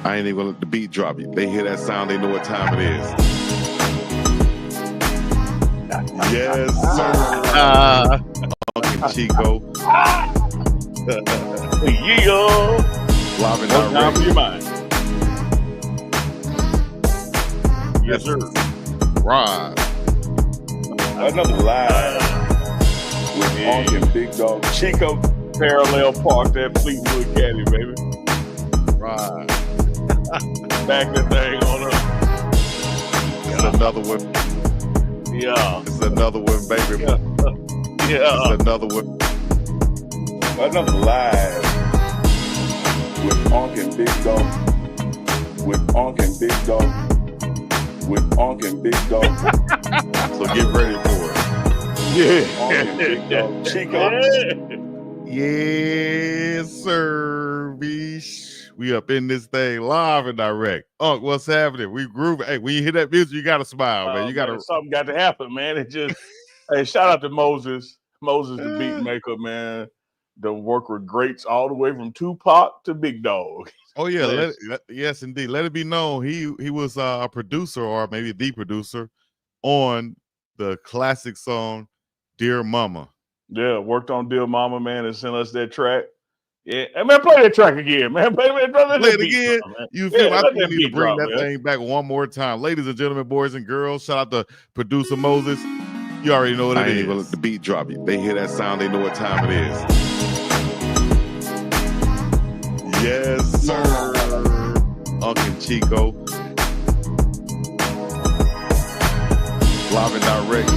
I ain't even gonna let the beat drop. They hear that sound, they know what time it is. Yes, sir. UNK CHICO. Yeah. Live and One time direct. for your mind. Yes, sir. Right. Another live with UNK and Big Dog Chico. Parallel park that Fleetwood Caddy, baby. Right. Back that thing on up. It's another one. Yeah. It's another one, baby. Yeah. It's another one. Another live with UNK and Big Dog. With UNK and Big Dog. With UNK and Big Dog. So get ready for it. Yeah. UNK and Big Dog Chico. Yes, sir. Bish. We up in this thing live and direct. Unc, what's happening? We grooving. Hey, when you hear that music, you gotta smile, man. You gotta. Something got to happen, man. It just hey, shout out to Moses. Moses the beat maker, man. The work with greats all the way from Tupac to Big Dog. Oh yeah, yes indeed. Let it be known he was a producer or maybe the producer on the classic song "Dear Mama." Yeah, worked on Dear Mama, man, and sent us that track. Yeah, hey, man, play that track again, man. Play it again. Drop, You feel? Yeah, I think we need to bring drop, that thing back one more time, ladies and gentlemen, boys and girls. Shout out to producer Moses. You already know what it is. I ain't even gonna let the beat drop. They hear that sound, they know what time it is. Yes, sir. UNK CHICO. Live and direct.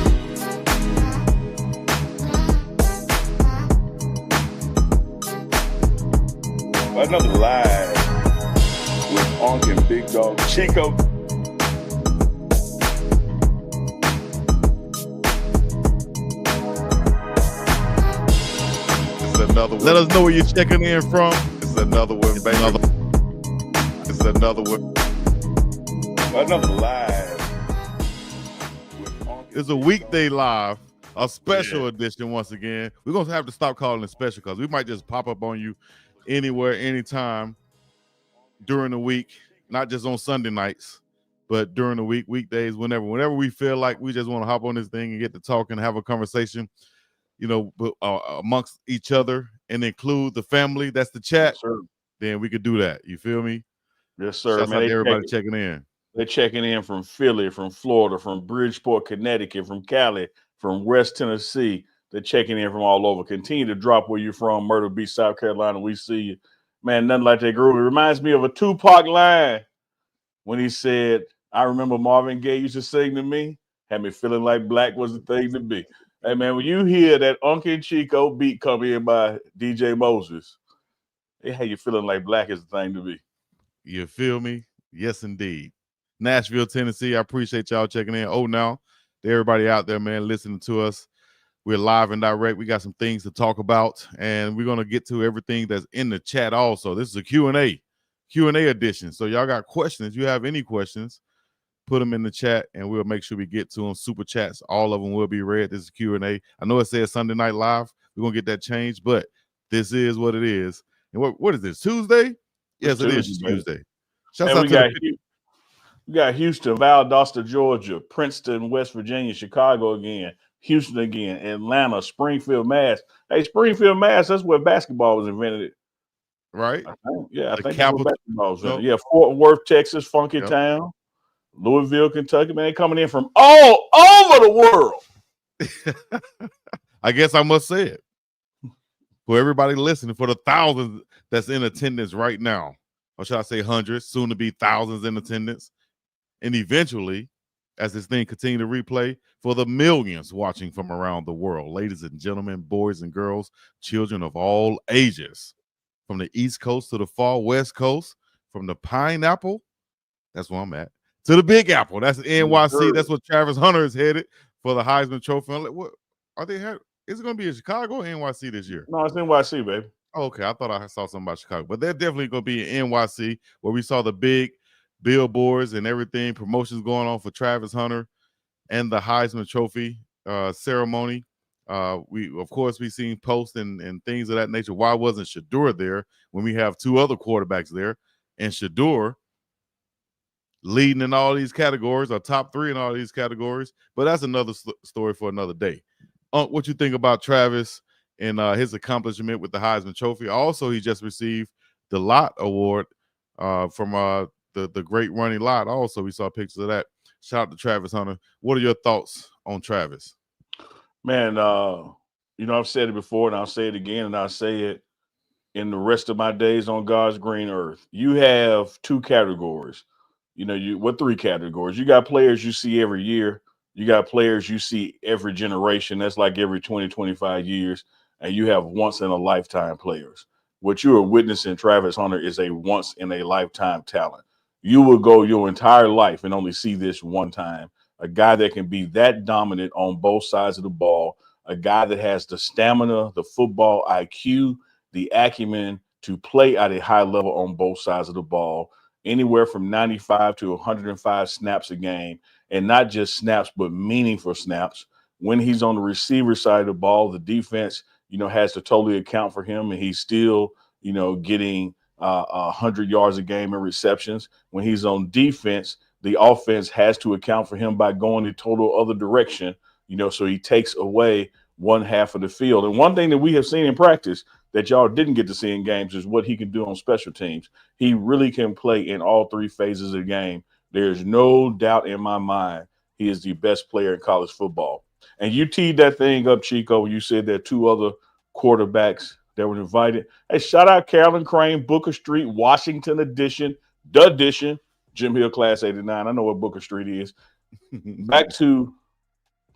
Another live with UNK and Big Dog Chico. It's another one. Let us know where you're checking in from. It's another one, baby. It's another one. Another live. It's a weekday live, a special edition once again. We're going to have to stop calling it special because we might just pop up on you anywhere, anytime during the week, not just on Sunday nights, but during the week, weekdays, whenever we feel like we just want to hop on this thing and get to talk and have a conversation, you know, amongst each other and include the family. That's the chat. Yes, then we could do that. You feel me? Yes, sir. Shouts out to everybody checking in. They're checking in from Philly, from Florida, from Bridgeport, Connecticut, from Cali, from West Tennessee. They're checking in from all over. Continue to drop where you're from, Myrtle Beach, South Carolina. We see you. Man, nothing like that groove. It reminds me of a Tupac line when he said, I remember Marvin Gaye used to sing to me, had me feeling like black was the thing to be. Hey, man, when you hear that UNK and CHICO beat come in by DJ Moses, it had you feeling like black is the thing to be. You feel me? Yes, indeed. Nashville, Tennessee. I appreciate y'all checking in. Oh, now to everybody out there, man, listening to us. We're live and direct. We got some things to talk about, and we're going to get to everything that's in the chat also. This is a Q&A edition. So y'all got questions. You have any questions, put them in the chat, and we'll make sure we get to them. Super chats, all of them will be read. This is Q&A. I know it says Sunday Night Live. We're going to get that changed, but this is what it is. And what is this, Tuesday? Yes, it is Tuesday. Shouts out to we got Houston, Valdosta, Georgia, Princeton, West Virginia, Chicago again, Houston again, Atlanta, Springfield, Mass. Hey, Springfield, Mass, that's where basketball was invented. Right? I think that's where basketball was invented. Yeah, Fort Worth, Texas, funky town. Louisville, Kentucky, man, they coming in from all over the world. I guess I must say it. For everybody listening, for the thousands that's in attendance right now, or should I say hundreds, soon to be thousands in attendance. And eventually, as this thing continues to replay, for the millions watching from around the world, ladies and gentlemen, boys and girls, children of all ages, from the East Coast to the far West Coast, from the Pineapple, that's where I'm at, to the Big Apple, that's NYC. That's what Travis Hunter is headed for the Heisman Trophy. What are they? Is it going to be in Chicago or NYC this year? No, it's NYC, baby. Oh, okay, I thought I saw something about Chicago, but they're definitely going to be in NYC, where we saw the big billboards and everything, promotions going on for Travis Hunter and the Heisman Trophy ceremony. We seen posts and things of that nature. Why wasn't Shador there when we have two other quarterbacks there? and Shador leading in all these categories, or top 3 in all these categories. But that's another story for another day. What you think about Travis and his accomplishment with the Heisman Trophy? Also, he just received the Lot Award from the great Ronnie Lott. Also, we saw pictures of that. Shout out to Travis Hunter. What are your thoughts on Travis? Man, I've said it before, and I'll say it again, and I'll say it in the rest of my days on God's green earth. You have 2 categories. 3 categories. You got players you see every year. You got players you see every generation. That's like every 20, 25 years. And you have once in a lifetime players. What you are witnessing, Travis Hunter, is a once in a lifetime talent. You will go your entire life and only see this one time. A guy that can be that dominant on both sides of the ball. A guy that has the stamina, the football IQ, the acumen to play at a high level on both sides of the ball. Anywhere from 95 to 105 snaps a game, and not just snaps, but meaningful snaps. When he's on the receiver side of the ball, the defense, has to totally account for him, and he's still, getting 100 yards a game in receptions. When he's on defense, the offense has to account for him by going the total other direction, so he takes away one half of the field. And one thing that we have seen in practice that y'all didn't get to see in games is what he can do on special teams. He really can play in all 3 phases of the game. There's no doubt in my mind he is the best player in college football. And you teed that thing up, Chico, when you said there are 2 other quarterbacks that were invited. Hey, shout out Carolyn Crane, Booker Street, Washington edition, the edition, Jim Hill Class 89. I know what Booker Street is. Back to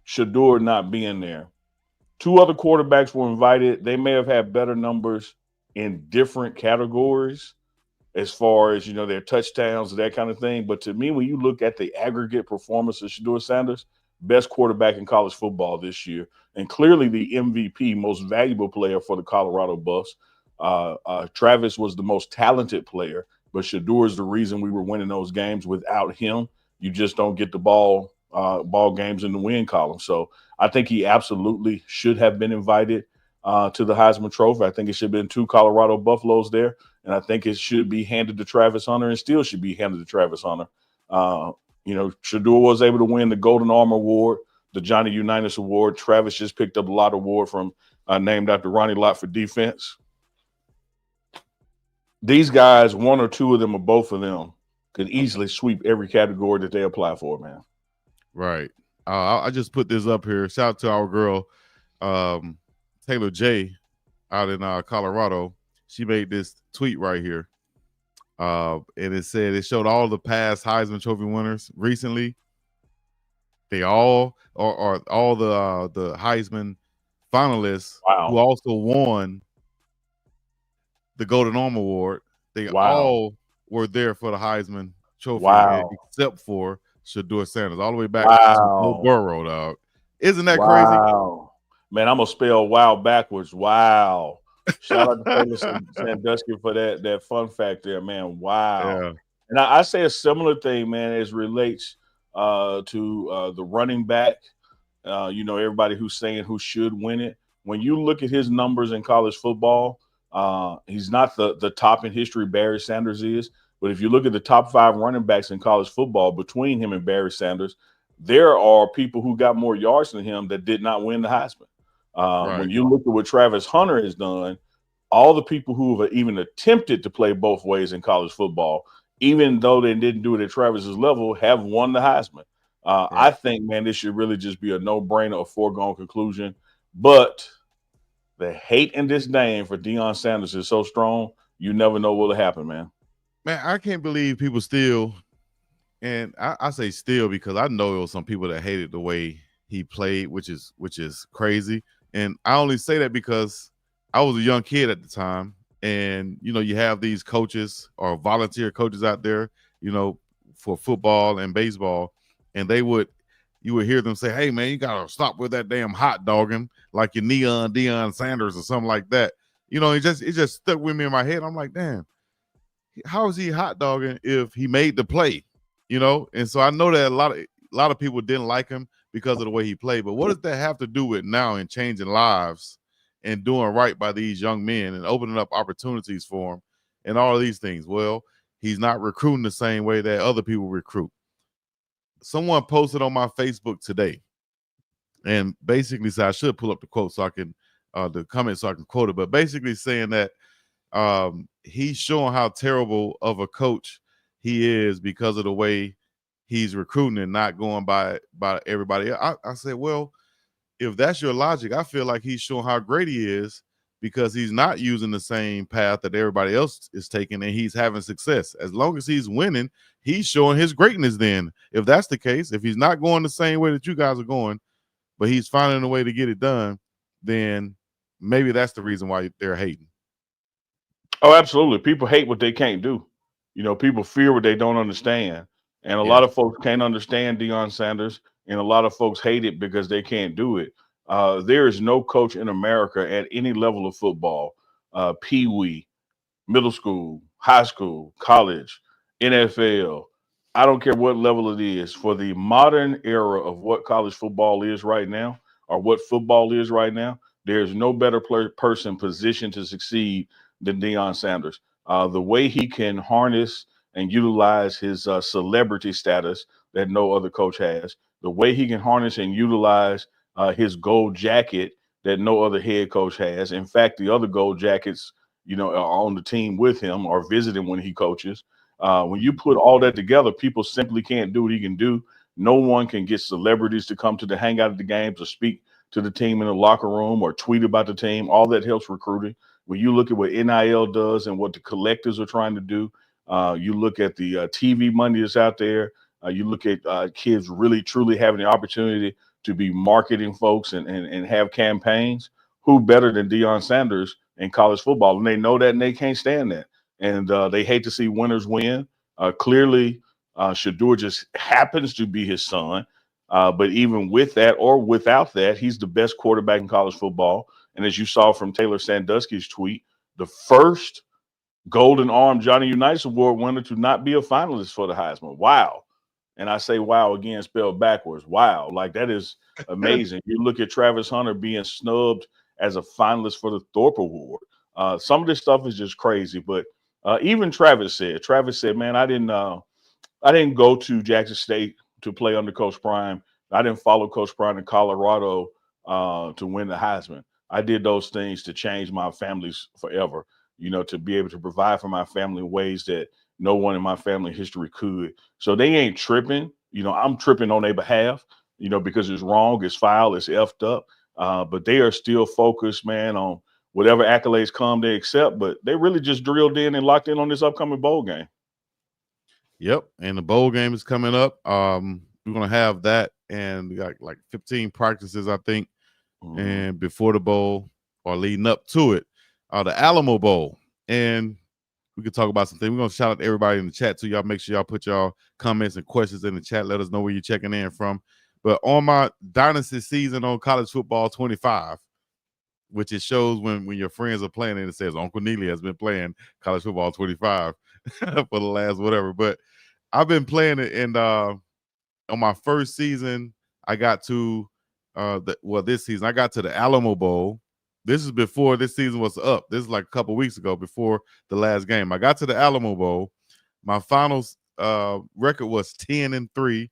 Shador not being there. 2 other quarterbacks were invited. They may have had better numbers in different categories as far as, their touchdowns, that kind of thing. But to me, when you look at the aggregate performance of Shador Sanders, best quarterback in college football this year, and clearly the MVP, most valuable player for the Colorado Buffs. Travis was the most talented player, but Shador is the reason we were winning those games. Without him, you just don't get the ball games in the win column. So I think he absolutely should have been invited to the Heisman Trophy. I think it should have been 2 Colorado Buffaloes there, and I think it should be handed to Travis Hunter, and still should be handed to Travis Hunter. Shador was able to win the Golden Arm Award, the Johnny Unitas Award. Travis just picked up the Lott Award from named after Ronnie Lott for defense. These guys, 1 or 2 of them or both of them, could easily sweep every category that they apply for, man. Right. I just put this up here. Shout out to our girl, Taylor J, out in Colorado. She made this tweet right here. And it said it showed all the past Heisman Trophy winners recently. They all are all the Heisman finalists who also won the Golden Arm Award. They all were there for the Heisman Trophy, except for Shador Sanders, all the way back to Burrow, dog. Isn't that crazy? Man, I'm gonna spell wow backwards. Wow. Shout out to Taylor Sandusky for that fun fact there, man. Wow. Yeah. And I say a similar thing, man, as relates to the running back. Everybody who's saying who should win it. When you look at his numbers in college football, he's not the top in history Barry Sanders is. But if you look at the top 5 running backs in college football between him and Barry Sanders, there are people who got more yards than him that did not win the Heisman. When you look at what Travis Hunter has done, all the people who have even attempted to play both ways in college football, even though they didn't do it at Travis's level, have won the Heisman. I think, man, this should really just be a no-brainer, a foregone conclusion. But the hate and disdain for Deion Sanders is so strong, you never know what will happen, man. Man, I can't believe people still, and I say still because I know there was some people that hated the way he played, which is crazy. And I only say that because I was a young kid at the time, and you have these coaches or volunteer coaches out there, for football and baseball, and you would hear them say, "Hey, man, you gotta stop with that damn hot dogging like your neon Deion Sanders or something like that." It just stuck with me in my head. I'm like, damn, how is he hot dogging if he made the play? And so I know that a lot of people didn't like him because of the way he played. But what does that have to do with now in changing lives and doing right by these young men and opening up opportunities for them and all of these things? Well, he's not recruiting the same way that other people recruit. Someone posted on my Facebook today and basically said, I should pull up the quote so I can the comment so I can quote it, but basically saying that he's showing how terrible of a coach he is because of the way he's recruiting and not going by everybody. I said, well, if that's your logic, I feel like he's showing how great he is because he's not using the same path that everybody else is taking and he's having success. As long as he's winning, he's showing his greatness then. If that's the case, if he's not going the same way that you guys are going, but he's finding a way to get it done, then maybe that's the reason why they're hating. Oh, absolutely. People hate what they can't do. You know, people fear what they don't understand. And a lot of folks can't understand Deion Sanders, and a lot of folks hate it because they can't do it. There is no coach in America at any level of football, pee-wee, middle school, high school, college, NFL. I don't care what level it is. For the modern era of what college football is right now, or what football is right now, there's no better person positioned to succeed than Deion Sanders. The way he can harness and utilize his celebrity status that no other coach has, the way he can harness and utilize his gold jacket that no other head coach has. In fact, the other gold jackets, you know, are on the team with him or visiting when he coaches. When you put all that together, people simply can't do what he can do. No one can get celebrities to come to the hangout at the games or speak to the team in the locker room or tweet about the team. All that helps recruiting. When you look at what NIL does and what the collectors are trying to do, you look at the TV money that's out there. You look at kids really, truly having the opportunity to be marketing folks and have campaigns. Who better than Deion Sanders in college football? And they know that and they can't stand that. And they hate to see winners win. Clearly, Shedeur just happens to be his son. But even with that or without that, he's the best quarterback in college football. And as you saw from Taylor Sandusky's tweet, the first Golden Arm Johnny Unitas Award winner to not be a finalist for the Heisman. Wow. And I say wow again, spelled backwards. Wow. Like, that is amazing. You look at Travis Hunter being snubbed as a finalist for the Thorpe Award. Some of this stuff is just crazy. But even Travis said, man, I didn't go to Jackson State to play under Coach Prime. I didn't follow Coach Prime in Colorado to win the Heisman. I did those things to change my family's forever, you know, to be able to provide for my family in ways that no one in my family history could. So they ain't tripping. You know, I'm tripping on their behalf, you know, because it's wrong, it's foul, it's effed up. But they are still focused, man, on whatever accolades come, they accept. But they really just drilled in and locked in on this upcoming bowl game. Yep. And the bowl game is coming up. We're going to have that. And we got like 15 practices, I think. And before the bowl or leading up to it, the Alamo Bowl. And we could talk about some things. We're going to shout out to everybody in the chat too. Y'all make sure y'all put y'all comments and questions in the chat. Let us know where you're checking in from. But on my Dynasty season on College Football 25, which it shows when your friends are playing and it says Uncle Neely has been playing College Football 25 for the last whatever. But I've been playing it, and on my first season, I got to this season I got to the Alamo Bowl. This is before this season was up. This is like a couple weeks ago, before the last game. I got to the Alamo Bowl. My finals record was 10-3.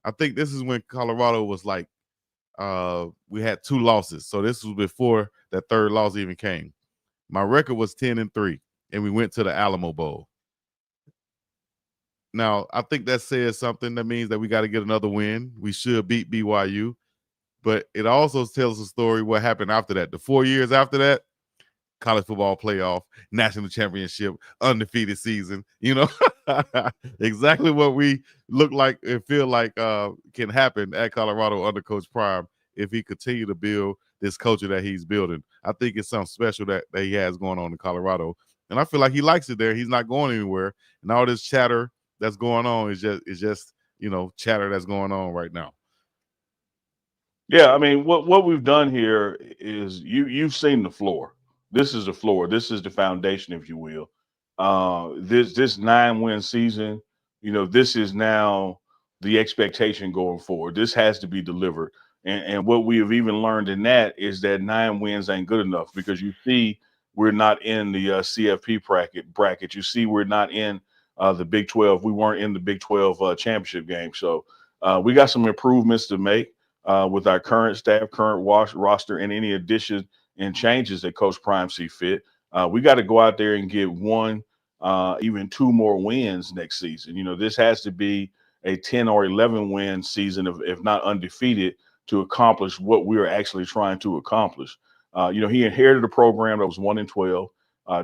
I think this is when Colorado was like we had 2 losses. So this was before that third loss even came. My record was 10-3, and we went to the Alamo Bowl. Now, I think that says something. That means that we got to get another win. We should beat BYU. But it also tells a story what happened after that. The 4 years after that, college football playoff, national championship, undefeated season, you know, exactly what we look like and feel like can happen at Colorado under Coach Prime if he continue to build this culture that he's building. I think it's something special that he has going on in Colorado. And I feel like he likes it there. He's not going anywhere. And all this chatter that's going on is just, you know, chatter that's going on right now. Yeah, I mean, what we've done here is you've seen the floor. This is the floor. This is the foundation, if you will. This 9-win season, you know, this is now the expectation going forward. This has to be delivered. And what we have even learned in that is that 9 wins ain't good enough, because you see we're not in the CFP bracket. You see we're not in the Big 12. We weren't in the Big 12 championship game. So we got some improvements to make with our current staff, current roster, and any additions and changes that Coach Prime see fit. We got to go out there and get one, even two more wins next season. You know, this has to be a 10 or 11 win season, if not undefeated, to accomplish what we are actually trying to accomplish. You know, he inherited a program that was 1-12,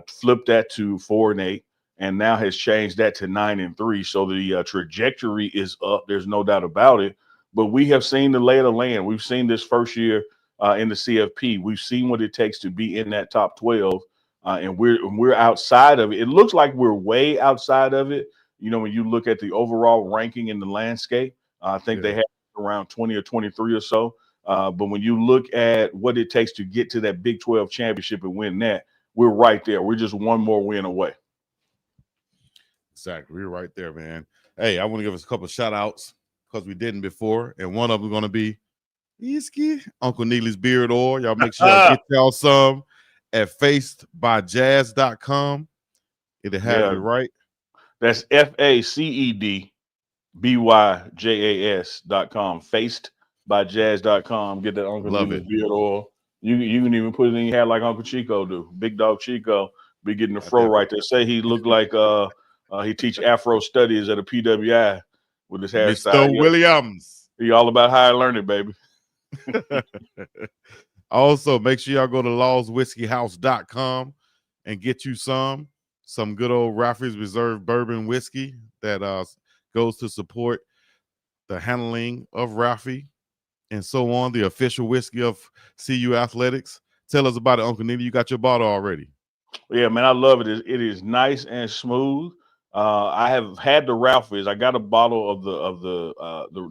flipped that to 4-8, and now has changed that to 9-3. So the trajectory is up. There's no doubt about it. But we have seen the lay of the land. We've seen this first year in the CFP. We've seen what it takes to be in that top 12, and we're outside of it. It looks like we're way outside of it. You know, when you look at the overall ranking in the landscape, I think they have around 20 or 23 or so. But when you look at what it takes to get to that Big 12 championship and win that, we're right there. We're just one more win away. Exactly. We're right there, man. Hey, I want to give us a couple of shout outs because we didn't before. And one of them is going to be Uncle Neely's Beard Oil. Y'all make sure y'all get y'all some at facedbyjazz.com. It'll have you right. That's FACEDBYJAS.com. Facedbyjazz.com. Get that Uncle Neely's Beard Oil. You can even put it in your hair like Uncle Chico do. Big Dog Chico be getting the fro right there. Say he looked like he teach Afro studies at a PWI with his hairstyle. Mr. Williams. He all about higher learning, baby. Also, make sure y'all go to lawswhiskeyhouse.com and get you some good old Rafferty's Reserve bourbon whiskey that goes to support the handling of Rafferty and so on, the official whiskey of CU Athletics. Tell us about it, Uncle Neely. You got your bottle already. Yeah, man, I love it. It is nice and smooth. I have had the Ralphie's. I got a bottle of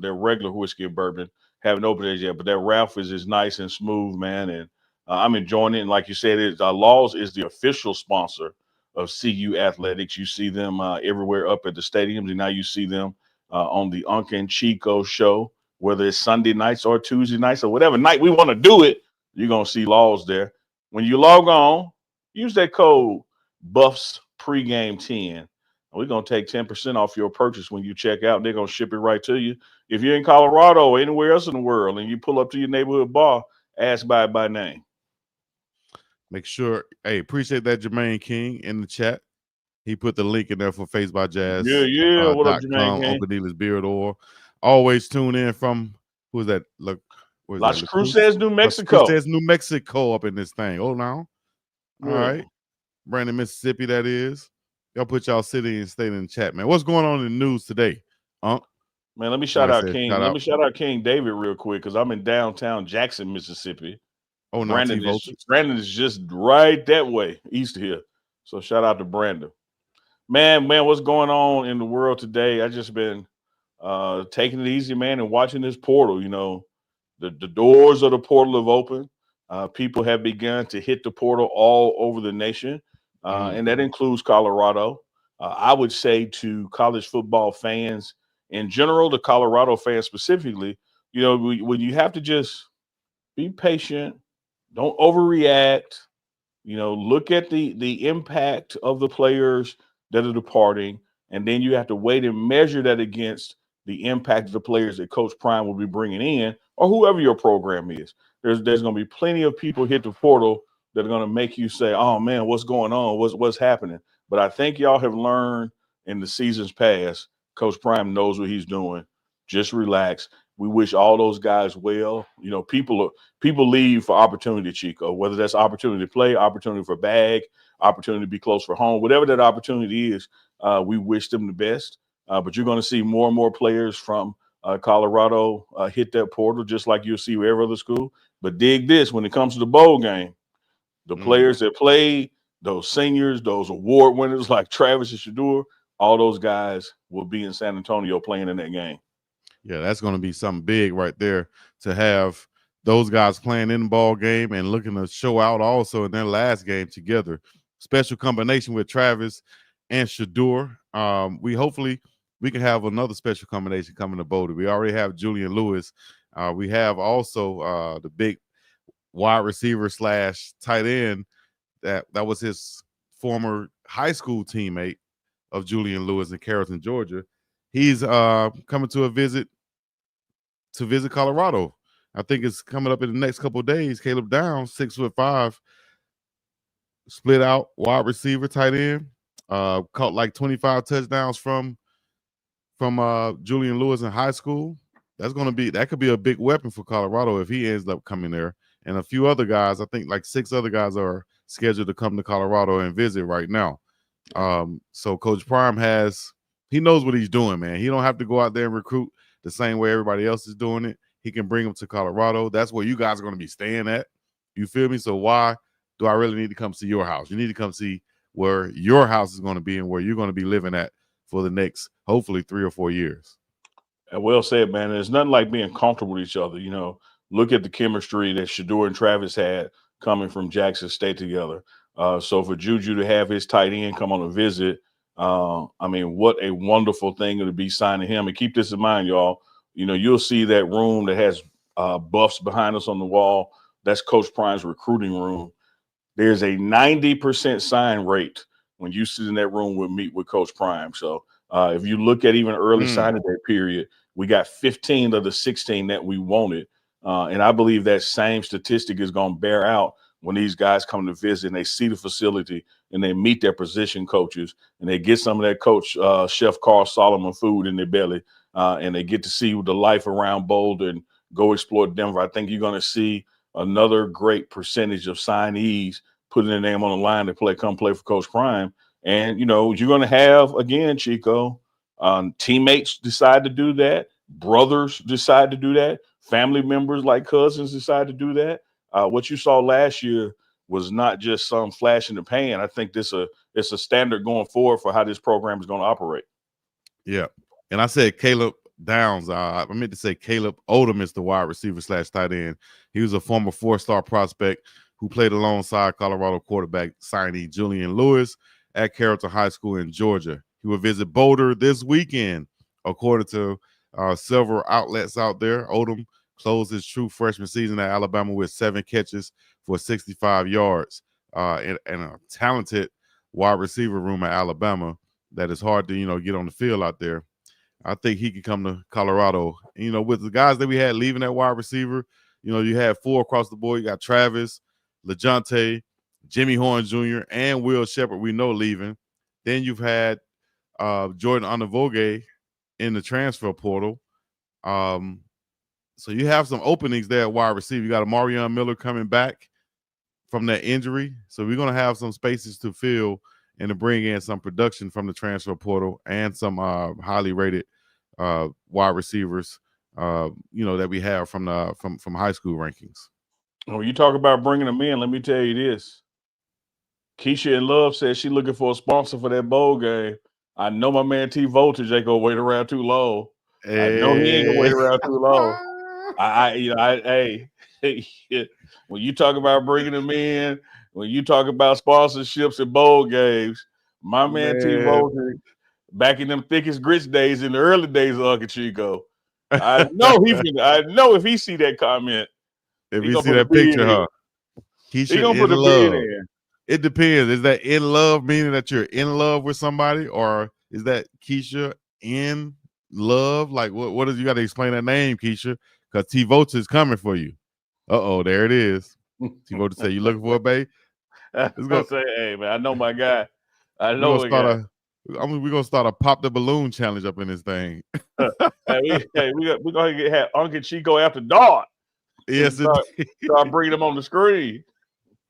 their regular whiskey and bourbon. Haven't opened it yet, but that Ralphie's is nice and smooth, man. And I'm enjoying it. And like you said, Laws is the official sponsor of CU Athletics. You see them everywhere up at the stadiums, and now you see them on the UNK and CHICO show, whether it's Sunday nights or Tuesday nights or whatever night we want to do it. You're gonna see Laws there. When you log on, use that code Buffs Pregame 10. We're going to take 10% off your purchase when you check out. They're going to ship it right to you. If you're in Colorado or anywhere else in the world and you pull up to your neighborhood bar, ask by name. Make sure, hey, appreciate that Jermaine King in the chat. He put the link in there for Faced by Jazz. Yeah. What up, Jermaine King? Uncle Neely's Beard Oil. Always tune in from, who is that? Look, Las Cruces, New Mexico. Las Cruces, New Mexico up in this thing. Oh, now. All right. Brandon, Mississippi, that is. Y'all put y'all city and state in the chat, man. What's going on in the news today? Man, let me shout out King. Let me shout out King David real quick because I'm in downtown Jackson, Mississippi. Oh, no, Brandon is just right that way, east of here. So shout out to Brandon. Man, what's going on in the world today? I just been taking it easy, man, and watching this portal. You know, the doors of the portal have opened. People have begun to hit the portal all over the nation. And that includes Colorado. I would say to college football fans in general, the Colorado fans specifically, you know, when you have to just be patient, don't overreact, you know, look at the impact of the players that are departing, and then you have to wait and measure that against the impact of the players that Coach Prime will be bringing in, or whoever your program is. There's going to be plenty of people hit the portal that are going to make you say, oh, man, what's going on? What's happening? But I think y'all have learned in the seasons past, Coach Prime knows what he's doing. Just relax. We wish all those guys well. You know, people leave for opportunity, Chico, whether that's opportunity to play, opportunity for bag, opportunity to be close for home, whatever that opportunity is, we wish them the best. But you're going to see more and more players from Colorado hit that portal, just like you'll see with every other school. But dig this, when it comes to the bowl game, the players that played, those seniors, those award winners like Travis and Shedeur, all those guys will be in San Antonio playing in that game. Yeah, that's going to be something big right there to have those guys playing in the ball game and looking to show out also in their last game together. Special combination with Travis and Shedeur. Hopefully we can have another special combination coming to Boulder. We already have Julian Lewis. We have also the big wide receiver / tight end that was his former high school teammate of Julian Lewis in Carrollton, Georgia. He's coming to visit Colorado. I think it's coming up in the next couple of days. Caleb Downs, 6'5", split out wide receiver, tight end, caught like 25 touchdowns from Julian Lewis in high school. That could be a big weapon for Colorado if he ends up coming there. And a few other guys, I think like 6 other guys are scheduled to come to Colorado and visit right now. So Coach Prime he knows what he's doing, man. He don't have to go out there and recruit the same way everybody else is doing it. He can bring them to Colorado. That's where you guys are going to be staying at. You feel me? So why do I really need to come see your house? You need to come see where your house is going to be and where you're going to be living at for the next, hopefully, 3 or 4 years. Well said, man. There's nothing like being comfortable with each other. You know, look at the chemistry that Shedeur and Travis had coming from Jackson State together. So for Juju to have his tight end come on a visit, I mean, what a wonderful thing to be signing him. And keep this in mind, y'all. You know, you'll see that room that has buffs behind us on the wall. That's Coach Prime's recruiting room. There's a 90% sign rate when you sit in that room meet with Coach Prime. So if you look at even early signing day period, we got 15 of the 16 that we wanted. And I believe that same statistic is going to bear out when these guys come to visit and they see the facility and they meet their position coaches and they get some of that Coach Chef Carl Solomon food in their belly and they get to see the life around Boulder and go explore Denver. I think you're going to see another great percentage of signees putting their name on the line to come play for Coach Prime. And, you know, you're going to have, again, Chico, teammates decide to do that. Brothers decide to do that. Family members like cousins decide to do that. What you saw last year was not just some flash in the pan. I think it's a standard going forward for how this program is going to operate. Yeah. And I said Caleb Downs. I meant to say Caleb Odom is the wide receiver / tight end. He was a former 4-star prospect who played alongside Colorado quarterback signee Julian Lewis at Carrollton High School in Georgia. He will visit Boulder this weekend, according to several outlets out there. Odom closed his true freshman season at Alabama with 7 catches for 65 yards and a talented wide receiver room at Alabama that is hard to, you know, get on the field out there. I think he could come to Colorado. You know, with the guys that we had leaving at wide receiver, you know, you had 4 across the board. You got Travis, LeJounte, Jimmy Horn Jr., and Will Shepard, we know, leaving. Then you've had Jordan Onavoge in the transfer portal. So you have some openings there at wide receiver. You got a Marion Miller coming back from that injury. So we're going to have some spaces to fill and to bring in some production from the transfer portal and some highly rated wide receivers, you know, that we have from high school rankings. When you talk about bringing them in, let me tell you this. Keisha in Love says she's looking for a sponsor for that bowl game. I know my man T Voltage ain't gonna wait around too long. I know he ain't gonna wait around too long. Hey, when you talk about bringing them in, when you talk about sponsorships and bowl games, my man T Voltage, back in them thickest grits days, in the early days of Uncle Chico, I know if he see that comment, if he see that picture, huh? He gonna put a bid in. It depends. Is that in love meaning that you're in love with somebody, or is that Keisha in love? Like, what is, you got to explain that name, Keisha, because T Votes is coming for you. There it is. T Votes say, "You looking for a babe?" I was gonna say, "Hey man, I know my guy. I know we're gonna start a pop the balloon challenge up in this thing. we're gonna have Uncle Chico after dark. Yes, start bringing them on the screen.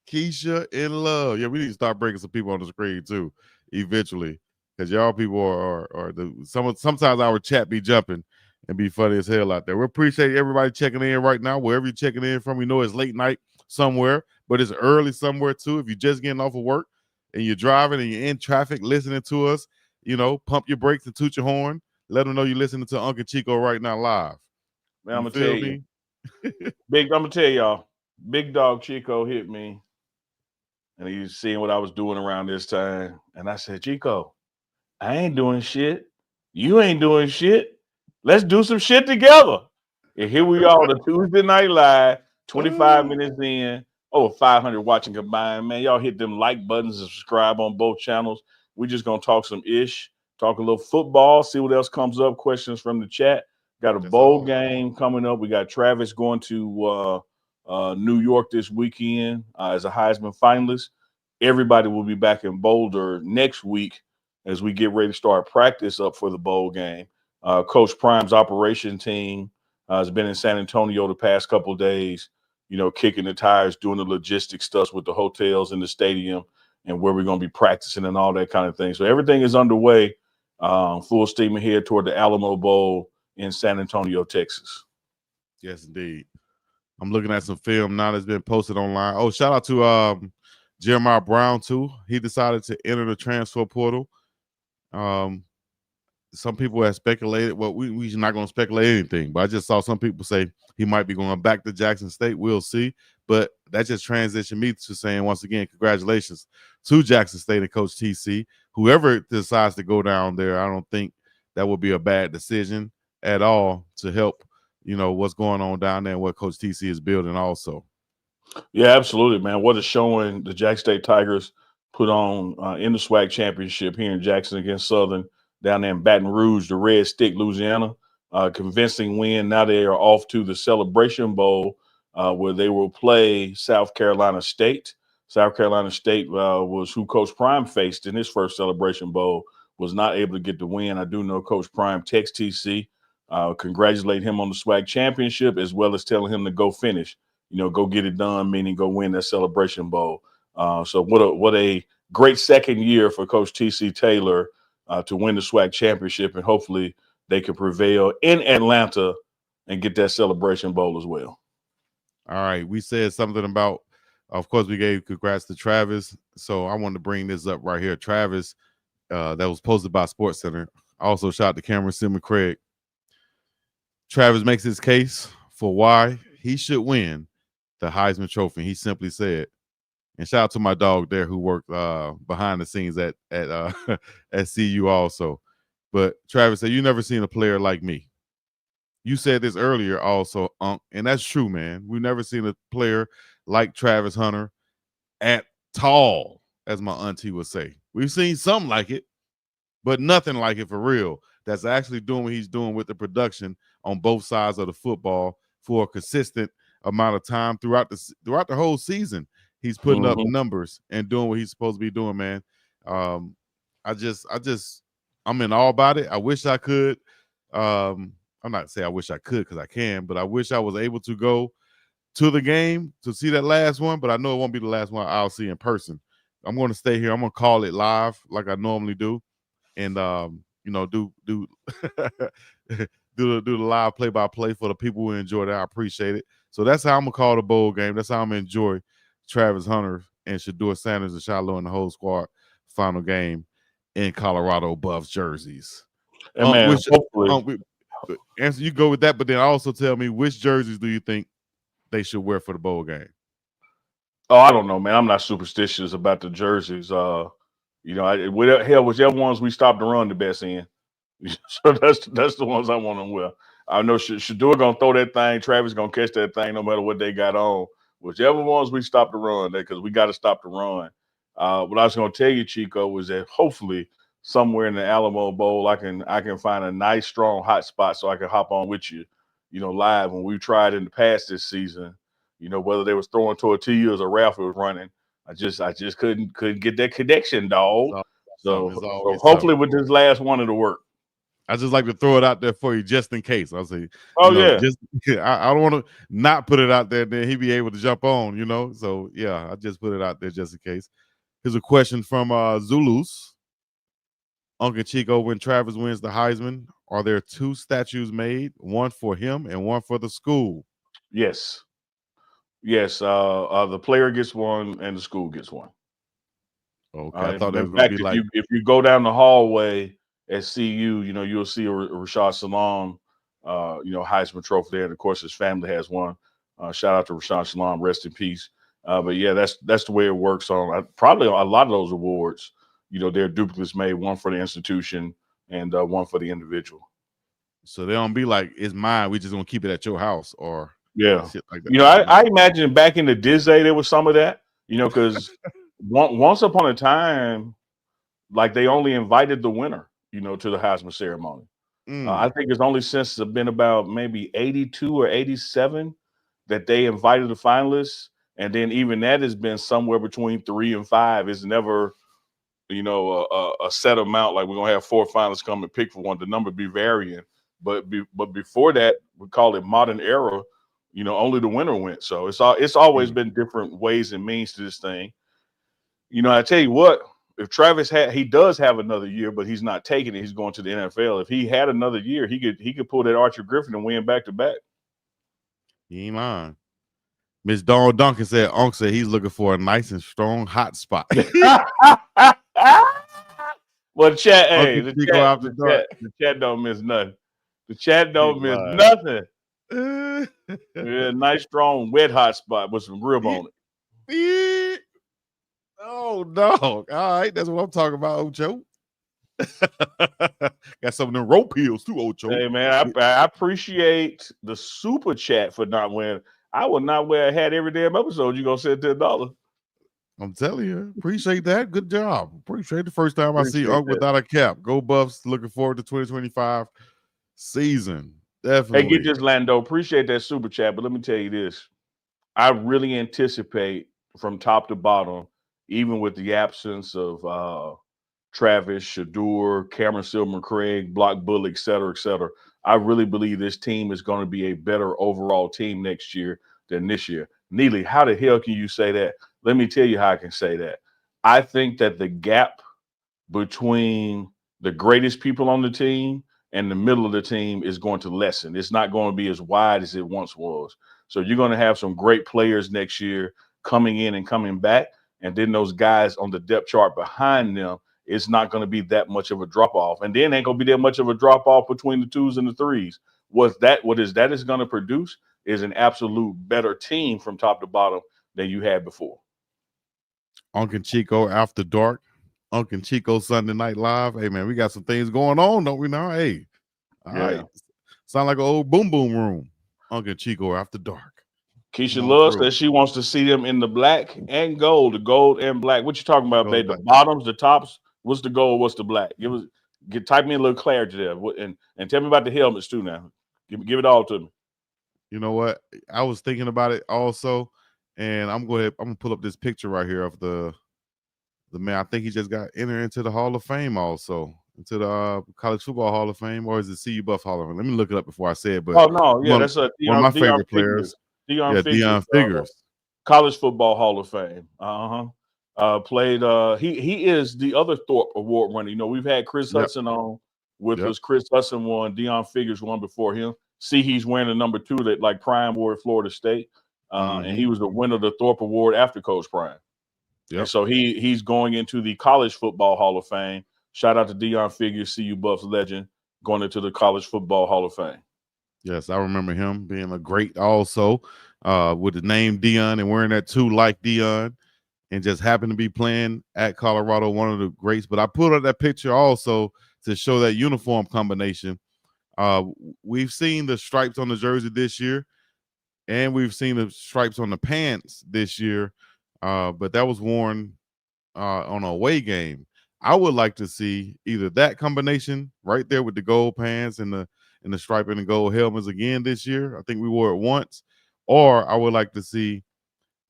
Keisha in love. Yeah, we need to start bringing some people on the screen too, eventually, because y'all people are sometimes our chat be jumping and be funny as hell out there. We appreciate everybody checking in right now, wherever you're checking in from. We know it's late night somewhere, but it's early somewhere too. If you're just getting off of work and you're driving and you're in traffic listening to us, you know, pump your brakes and toot your horn. Let them know you're listening to Uncle Chico right now live. Man, I'm gonna tell you, I'm gonna tell y'all, Big Dog Chico hit me. And he's seeing what I was doing around this time. And I said, Chico, I ain't doing shit. You ain't doing shit. Let's do some shit together. And here we are, the Tuesday Night Live, 25 minutes in, over 500 watching combined. Man, y'all hit them like buttons and subscribe on both channels. We're just going to talk some ish. talk a little football, see what else comes up. Questions from the chat. Got a bowl game coming up. We got Travis going to New York this weekend as a Heisman finalist. Everybody will be back in Boulder next week as we get ready to start practice up for the bowl game. Coach Prime's operation team has been in San Antonio the past couple of days, kicking the tires, doing the logistics stuff with the hotels and the stadium and where we're going to be practicing and all that kind of thing. So everything is underway, full steam ahead toward the Alamo Bowl in San Antonio, Texas. Yes, indeed. I'm looking at some film now that's been posted online. Oh, shout out to Jeremiah Brown, too. He decided to enter the transfer portal. Some people have speculated. Well, we're not going to speculate anything, but I just saw some people say he might be going back to Jackson State. We'll see. But that just transitioned me to saying, once again, congratulations to Jackson State and Coach TC. Whoever decides to go down there, I don't think that would be a bad decision at all to help, what's going on down there and what Coach TC is building also. Yeah, absolutely, man. What a showing the Jackson State Tigers put on in the SWAC championship here in Jackson against Southern down there in Baton Rouge, the Red Stick, Louisiana. Convincing win. Now they are off to the Celebration Bowl where they will play South Carolina State. South Carolina State was who Coach Prime faced in his first Celebration Bowl, was not able to get the win. I do know Coach Prime text TC, congratulate him on the SWAC championship, as well as telling him to go finish, go get it done, meaning go win that Celebration Bowl. So what a great second year for Coach TC Taylor to win the SWAC championship, and hopefully they can prevail in Atlanta and get that Celebration Bowl as well. All right. We said something about, of course, we gave congrats to Travis. So I wanted to bring this up right here. Travis, that was posted by SportsCenter. Also, shout out to Cameron Simon Craig. Travis makes his case for why he should win the Heisman Trophy. He simply said, and shout out to my dog there who worked behind the scenes at CU also. But Travis said, "You never seen a player like me." You said this earlier also, and that's true, man. We've never seen a player like Travis Hunter at all, as my auntie would say. We've seen something like it, but nothing like it for real. That's actually doing what he's doing with the production on both sides of the football for a consistent amount of time throughout the whole season. He's putting up numbers and doing what he's supposed to be doing, man. I'm in awe about it. I wish I could. I'm not saying I wish I could because I can, but I wish I was able to go to the game to see that last one, but I know it won't be the last one I'll see in person. I'm going to stay here. I'm going to call it live like I normally do, and do do the live play-by-play for the people who enjoy that. I appreciate it. So that's how I'm going to call the bowl game. That's how I'm going to enjoy Travis Hunter and Shador Sanders and Shiloh and the whole squad final game in Colorado Buffs jerseys. And man, hopefully. Answer, you go with that, but then also tell me, which jerseys do you think they should wear for the bowl game? Oh, I don't know, man. I'm not superstitious about the jerseys. Whichever ones we stop the run the best in. So that's the ones I want to wear. I know Shador gonna throw that thing. Travis gonna catch that thing no matter what they got on. Whichever ones we stop the run, because we got to stop the run. What I was gonna tell you, Chico, was that hopefully somewhere in the Alamo Bowl, I can find a nice, strong hot spot so I can hop on with you, live when we tried in the past this season. Whether they was throwing tortillas or Ralph was running, I just couldn't get that connection, dog. So hopefully with this last one it'll work. I just like to throw it out there for you just in case. I'll say, I don't want to not put it out there, then he'd be able to jump on, So yeah, I just put it out there just in case. Here's a question from Zulus. Uncle Chico, when Travis wins the Heisman, are there 2 statues made, one for him and one for the school? Yes. The player gets one and the school gets one. Okay, I thought that was going to be like, if you go down the hallway at CU, you'll see a Rashad Salam, Heisman Trophy there, and of course his family has one. Shout out to Rashad Salam, rest in peace. But yeah, that's the way it works on probably a lot of those awards. There are duplicates made, one for the institution and one for the individual. So they don't be like, it's mine, we just gonna keep it at your house or shit like that. I imagine back in the Disney there was some of that, because once upon a time, like they only invited the winner, to the Heisman ceremony. I think it's only since it's been about maybe 82 or 87 that they invited the finalists. And then even that has been somewhere between 3 and 5. It's never, a set amount. Like we're going to have 4 finalists come and pick for one. The number be varying. But before that, we call it modern era. Only the winner went. So it's always been different ways and means to this thing. I tell you what, if Travis he does have another year, but he's not taking it. He's going to the NFL. If he had another year, he could pull that Archer Griffin and win back to back. He ain't lying. Miss Dawn Duncan said, Unc said he's looking for a nice and strong hot spot. Well, the chat don't miss nothing. The chat don't miss nothing. Yeah, nice, strong, wet hot spot with some rib on it. Oh, dog. All right, that's what I'm talking about, Ocho. Got some of them rope heels too, Ocho. Hey, man, I appreciate the super chat for not wearing. I would not wear a hat every damn episode. You're going to send $10. I'm telling you, appreciate that. Good job. Appreciate the first time I see Unc without a cap. Go Buffs. Looking forward to 2025 season. Definitely. Hey, get this, Lando. Appreciate that super chat, but let me tell you this. I really anticipate from top to bottom, even with the absence of Travis, Shadur, Cameron Silverman, Craig, Block Bullock, et cetera, I really believe this team is going to be a better overall team next year than this year. Neely, how the hell can you say that? Let me tell you how I can say that. I think that the gap between the greatest people on the team and the middle of the team is going to lessen. It's not going to be as wide as it once was. So you're going to have some great players next year coming in and coming back. And then those guys on the depth chart behind them, it's not going to be that much of a drop-off. And then ain't going to be that much of a drop-off between the 2s and the 3s. What is going to produce is an absolute better team from top to bottom than you had before. Unc and Chico After Dark. Unc and Chico Sunday Night Live. Hey, man, we got some things going on, don't we now? Hey, all right. Sound like an old boom boom room. Unc and Chico After Dark. Keisha Love says she wants to see them in the black and gold, the gold and black. What you talking about, babe? The bottoms, the tops? What's the gold? What's the black? Type me a little clarity there, and tell me about the helmets too. Now, give it all to me. You know what? I was thinking about it also, and I'm gonna pull up this picture right here of the man. I think he just got entered into the Hall of Fame, also into the College Football Hall of Fame, or is it CU Buff Hall of Fame? Let me look it up before I say it. But that's one of my favorite players. Deion Figures, College Football Hall of Fame. Played. He is the other Thorpe Award winner. We've had Chris Hudson on with us. Chris Hudson won. Deion Figures won before him. See, he's wearing the number 2 that like Prime wore at Florida State, and he was the winner of the Thorpe Award after Coach Prime. And so he's going into the College Football Hall of Fame. Shout out to Deion Figures, CU Buffs legend, going into the College Football Hall of Fame. Yes, I remember him being a great also with the name Deion and wearing that 2 like Deion, and just happened to be playing at Colorado, one of the greats. But I put up that picture also to show that uniform combination. We've seen the stripes on the jersey this year, and we've seen the stripes on the pants this year, but that was worn on an away game. I would like to see either that combination right there with the gold pants and the stripe and the gold helmets again this year. I think we wore it once. Or I would like to see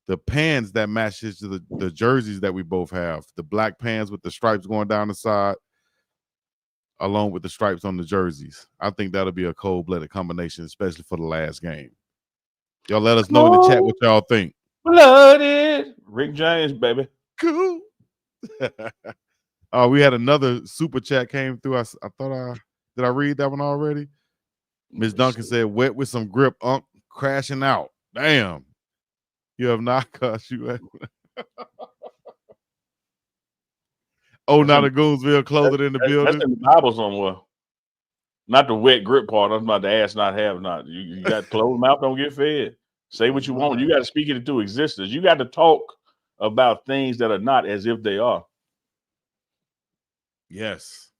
the pants that matches to the jerseys that we both have. The black pants with the stripes going down the side, along with the stripes on the jerseys. I think that'll be a cold-blooded combination, especially for the last game. Y'all let us know in the chat what y'all think. Blooded. Rick James, baby. Cool. We had another super chat came through. I thought did I read that one already? Miss Duncan said, wet with some grip, Unc crashing out. Damn. You have not cussed you. Now the Goonsville clothing in the building. That's in the Bible somewhere. Not the wet grip part. I'm about to ask, not have, not. You got closed mouth, don't get fed. Say what you want. You got to speak it into existence. You got to talk about things that are not as if they are. Yes.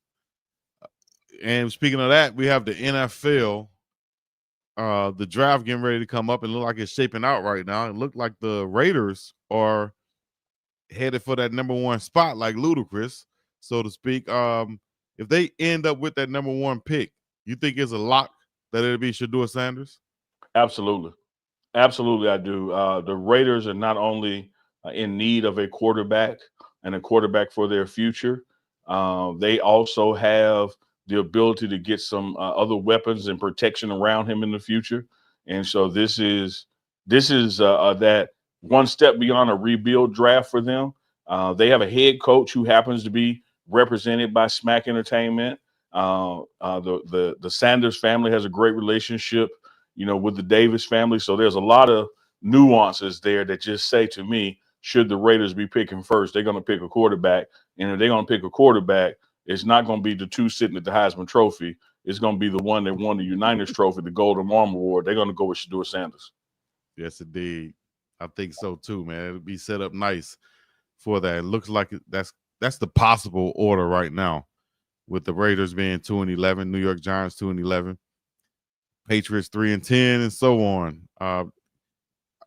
And speaking of that, we have the NFL. The draft getting ready to come up and look like it's shaping out right now. It looked like the Raiders are headed for that number 1 spot, like Ludacris, so to speak. if they end up with that number 1 pick, you think it's a lock that it'll be Shedeur Sanders? Absolutely. Absolutely, I do. The Raiders are not only in need of a quarterback and a quarterback for their future, they also have the ability to get some other weapons and protection around him in the future. And so this is that one step beyond a rebuild draft for them. They have a head coach who happens to be represented by Smack Entertainment. The Sanders family has a great relationship, with the Davis family. So there's a lot of nuances there that just say to me, should the Raiders be picking first, they're going to pick a quarterback. And if they're going to pick a quarterback, it's not going to be the two sitting at the Heisman Trophy. It's going to be the one that won the Unitas Trophy, the Golden Arm Award. They're going to go with Shedeur Sanders. Yes, indeed. I think so too, man. It'll be set up nice for that. It looks like that's the possible order right now, with the Raiders being 2-11, New York Giants 2-11, Patriots 3-10, and so on. I've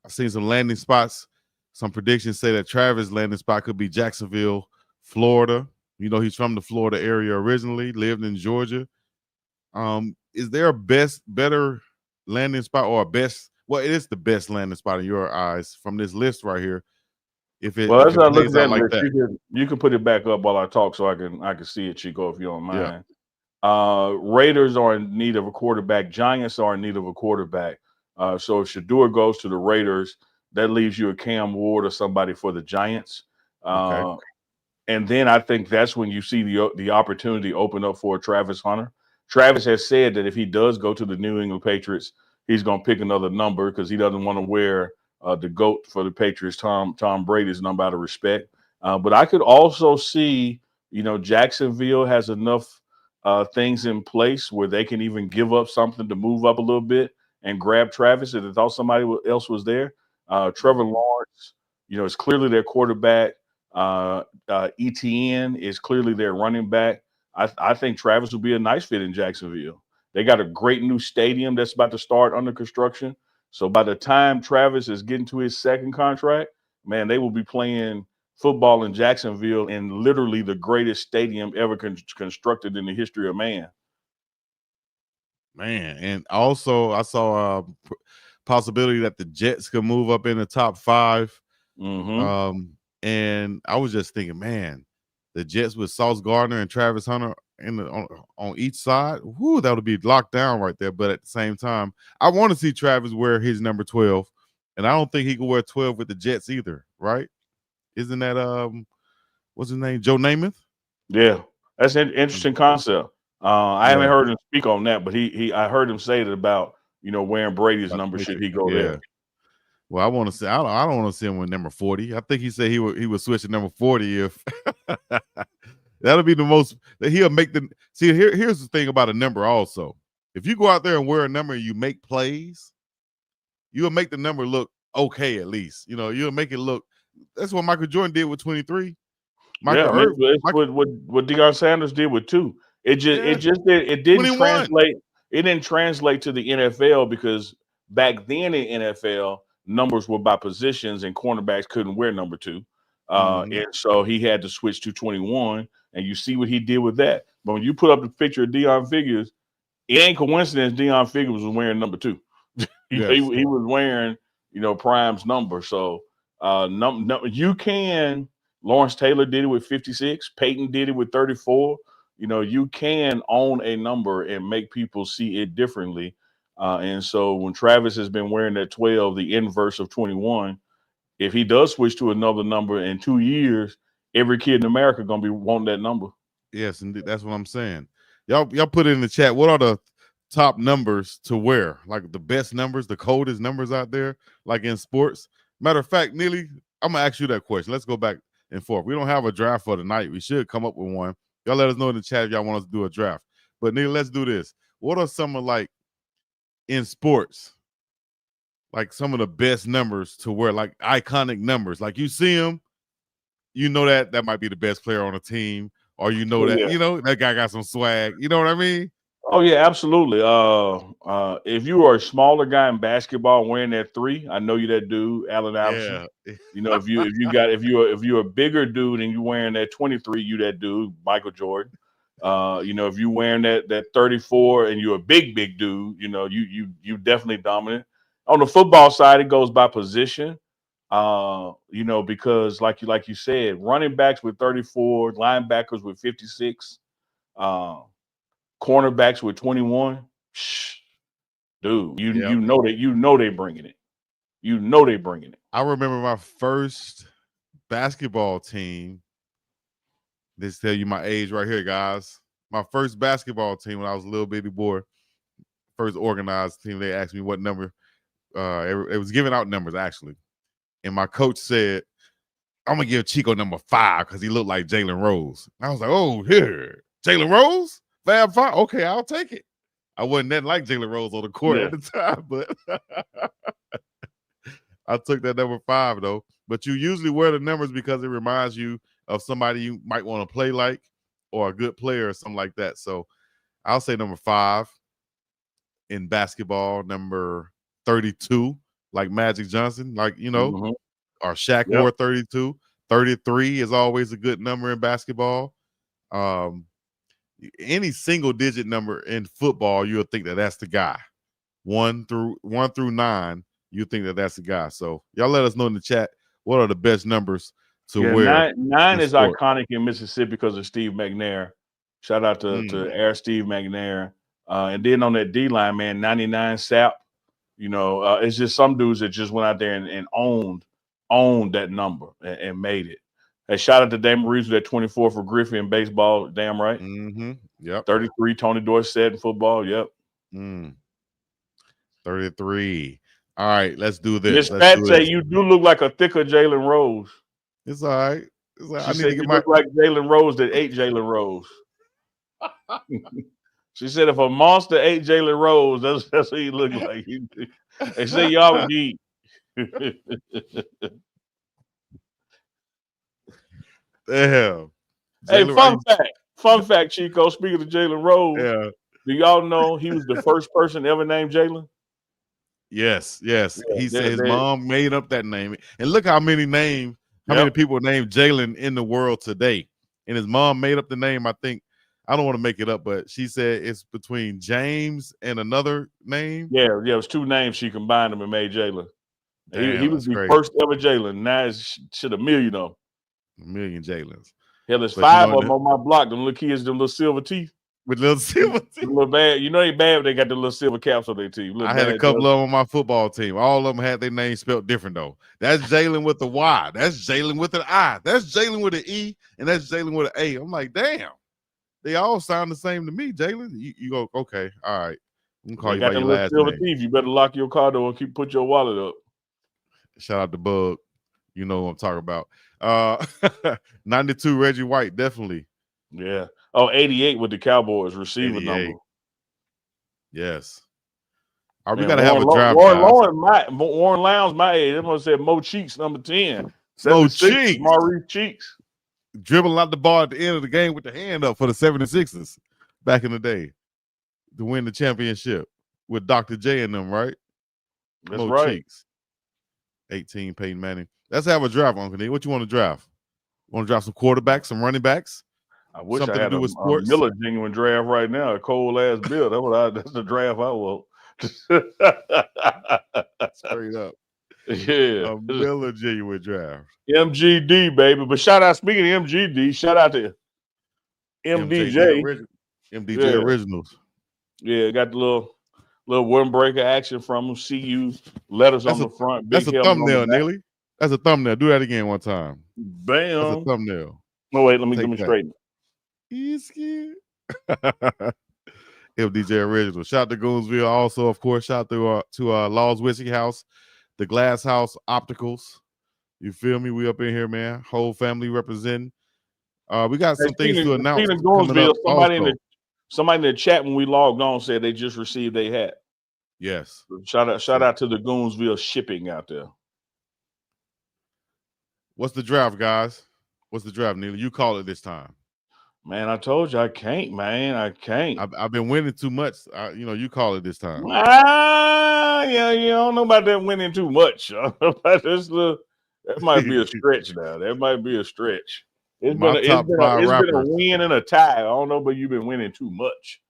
seen some landing spots. Some predictions say that Travis' landing spot could be Jacksonville, Florida. He's from the Florida area originally, lived in Georgia. Is there a better landing spot, or it is the best landing spot in your eyes from this list right here? If it As I look plays at out like that, you can put it back up while I talk so I can see it, Chico, if you don't mind. Raiders are in need of a quarterback. Giants are in need of a quarterback. So if Shedeur goes to the Raiders, that leaves you a Cam Ward or somebody for the Giants. Okay. And then I think that's when you see the opportunity open up for Travis Hunter. Travis has said that if he does go to the New England Patriots, he's going to pick another number because he doesn't want to wear the GOAT for the Patriots, Tom Brady's number, out of respect. But I could also see, Jacksonville has enough things in place where they can even give up something to move up a little bit and grab Travis if they thought somebody else was there. Trevor Lawrence, is clearly their quarterback. ETN is clearly their running back. I think Travis will be a nice fit in Jacksonville. They got a great new stadium that's about to start under construction. So by the time Travis is getting to his second contract, man, they will be playing football in Jacksonville in literally the greatest stadium ever constructed in the history of man. Man, and also I saw a possibility that the Jets could move up in the top 5. Mm-hmm. And I was just thinking, man, the Jets with Sauce Gardner and Travis Hunter on each side, that would be locked down right there. But at the same time, I want to see Travis wear his number 12, and I don't think he can wear 12 with the Jets either, right? Isn't that what's his name, Joe Namath? Yeah, that's an interesting concept. I haven't heard him speak on that, but I heard him say that about wearing Brady's number should he go there. Well, I want to say I don't want to see him with number 40. I think he said he would switch to number 40 if that'll be the most that he'll make the. See, here's the thing about a number also. If you go out there and wear a number and you make plays, you'll make the number look okay at least. You'll make it look. That's what Michael Jordan did with 23. What Deion Sanders did with 2. It didn't translate. It didn't translate to the NFL because back then in NFL, numbers were by positions and cornerbacks couldn't wear number 2. And so he had to switch to 21, and you see what he did with that. But when you put up the picture of Deion Figures, it ain't coincidence Deion Figures was wearing number 2. He was wearing, Prime's number. So you can. Lawrence Taylor did it with 56. Peyton did it with 34. You can own a number and make people see it differently. And so when Travis has been wearing that 12, the inverse of 21, if he does switch to another number in 2 years, every kid in America going to be wanting that number. Yes, indeed. That's what I'm saying. Y'all put it in the chat. What are the top numbers to wear? Like the best numbers, the coldest numbers out there, like in sports? Matter of fact, Neely, I'm going to ask you that question. Let's go back and forth. We don't have a draft for tonight. We should come up with one. Y'all let us know in the chat if y'all want us to do a draft. But Neely, let's do this. What are some of in sports, like some of the best numbers to wear, like iconic numbers? Like you see them, that might be the best player on a team, or that guy got some swag. You know what I mean? Oh yeah, absolutely. If you are a smaller guy in basketball wearing that 3, I know you that dude, Allen Iverson. Yeah. If you're a bigger dude and you wearing that 23, you that dude, Michael Jordan. If you're wearing that 34 and you're a big dude, you definitely dominant. On the football side, it goes by position. Because like you said, running backs with 34, linebackers with 56, cornerbacks with 21. Dude, you know they bringing it. You know they bringing it. I remember my first basketball team. This tell you my age right here, guys. My first basketball team when I was a little bitty boy, first organized team. They asked me what number. It was giving out numbers actually, and my coach said, "I'm gonna give Chico number 5 because he looked like Jaylen Rose." And I was like, "Oh, here, Jaylen Rose, Fab 5. Okay, I'll take it." I wasn't that like Jaylen Rose on the court at the time, but I took that number 5 though. But you usually wear the numbers because it reminds you of somebody you might want to play like, or a good player or something like that. So I'll say number 5 in basketball, number 32, like Magic Johnson, like, or Shaq wore 32. 33 is always a good number in basketball. Any single digit number in football, you'll think that that's the guy. 1 through 9, you think that that's the guy. So y'all let us know in the chat, what are the best numbers to wear? 9 is iconic in Mississippi because of Steve McNair. Shout out to Air Steve McNair. And then on that D line, man, 99 Sap. It's just some dudes that just went out there and owned that number and made it. Hey, shout out to Damon Reeves with that 24 for Griffey in baseball. Damn right. Yep. 33, Tony Dorsett in football. Yep. 33. All right, let's do this. Miss Pat say you do look like a thicker Jaylen Rose. It's all right. She said you look like Jaylen Rose that ate Jaylen Rose. She said if a monster ate Jaylen Rose, that's what he looked like. They say y'all would eat. Damn. Hey, fun fact, Chico. Speaking of Jaylen Rose, do y'all know he was the first person ever named Jaylen? Yes. He said his mom made up that name, and look how many people named Jaylen in the world today. And his mom made up the name. I think, I don't want to make it up, but she said it's between James and another name. Yeah, it was 2 names. She combined them and made Jaylen. He was the crazy. first ever Jaylen. Now it's shit a million of them. A million Jaylens. Hell, there's 5 of them on my block. Them little kids, them little silver teeth. With little silver teeth. Little bad. They bad. They got the little silver caps on their teeth. I had a couple of them on my football team. All of them had their names spelled different though. That's Jaylen with the Y. That's Jaylen with an I. That's Jaylen with an E. And that's Jaylen with an A. I'm like, damn. They all sound the same to me, Jaylen. You go, okay, all right. I'm gonna call you by your last name. Teeth. You better lock your car door and put your wallet up. Shout out to Bug. You know what I'm talking about. 92 Reggie White, definitely. Yeah. Oh, 88 with the Cowboys receiver number. Yes. All right, we gotta have a draft. Warren Lowndes, my age. Everyone said Mo Cheeks, number 10. Mo Cheeks. Maurice Cheeks. Dribbling out the ball at the end of the game with the hand up for the 76ers back in the day to win the championship with Dr. J and them, right? That's Mo right. Cheeks. 18, Peyton Manning. Let's have a draft, Uncle D. What you want to draft? Want to draft some quarterbacks, some running backs? I wish something I had to do with a sports? Miller genuine draft right now. A cold ass bill. That's the draft I want. Straight up. Yeah. A Miller genuine draft. MGD, baby. But shout out, speaking of MGD, shout out to MDJ. MDJ Originals. Yeah, got the little windbreaker action from them. CU letters on the front. That's a thumbnail, Neely. That's a thumbnail. Do that again one time. Bam. That's a thumbnail. No, wait, let me straighten. He's scared. MDJ Original. Shout out to Goonsville. Also, of course, shout out to Law's Whiskey House, the Glass House Opticals. You feel me? We up in here, man. Whole family representing. We got some things to announce. Somebody in the chat when we logged on said they just received a hat. Yes. Shout out to the Goonsville shipping out there. What's the draft, guys? What's the draft, Neely? You call it this time. Man, I told you I can't, man. I can't. I've been winning too much. You call it this time. Yeah, you don't know about that winning too much. That might be a stretch now. That might be a stretch. It's My been top five a rappers. win and a tie. I don't know, but you've been winning too much.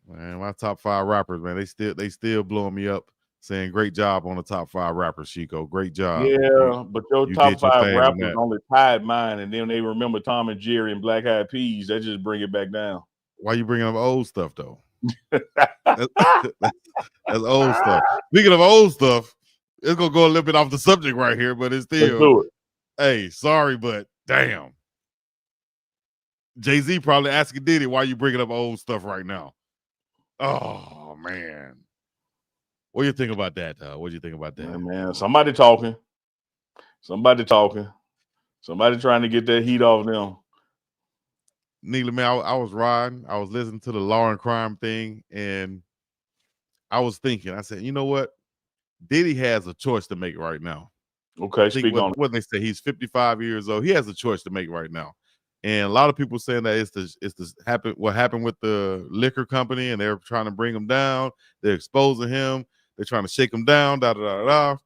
Man, my top 5 rappers, man, they still blowing me up, saying great job on the top 5 rappers, Chico. Great job. Yeah, but your you top did your 5 thing on rappers that. only tied mine, and then they remember Tom and Jerry and Black Eyed Peas. That just bring it back down. Why you bringing up old stuff though? that's old stuff. Speaking of old stuff, it's gonna go a little bit off the subject right here, but it's Let's still. do it. Hey, sorry, but damn. Jay-Z probably asking Diddy, why you bringing up old stuff right now? Oh man, what do you think about that? What do you think about that? Yeah, man, somebody talking, somebody trying to get that heat off them. Neely, man, I was riding, I was listening to the Law and Crime thing, and I was thinking, I said, you know what? Diddy has a choice to make right now. Okay, speak on it. What they say, he's 55 years old. He has a choice to make right now. And a lot of people saying that what happened with the liquor company, and they're trying to bring him down. They're exposing him. They're trying to shake him down. I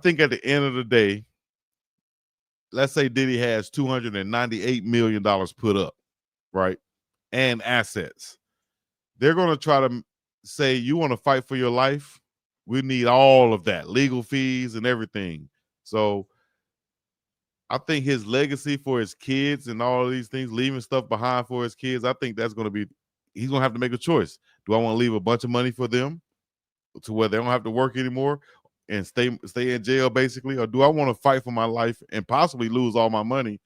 think at the end of the day, let's say Diddy has $298 million put up, right? And assets. They're going to try to say, you want to fight for your life? We need all of that, legal fees and everything. So I think his legacy for his kids and all of these things, leaving stuff behind for his kids, I think that's going to be, he's going to have to make a choice. Do I want to leave a bunch of money for them to where they don't have to work anymore and stay in jail basically? Or do I want to fight for my life and possibly lose all my money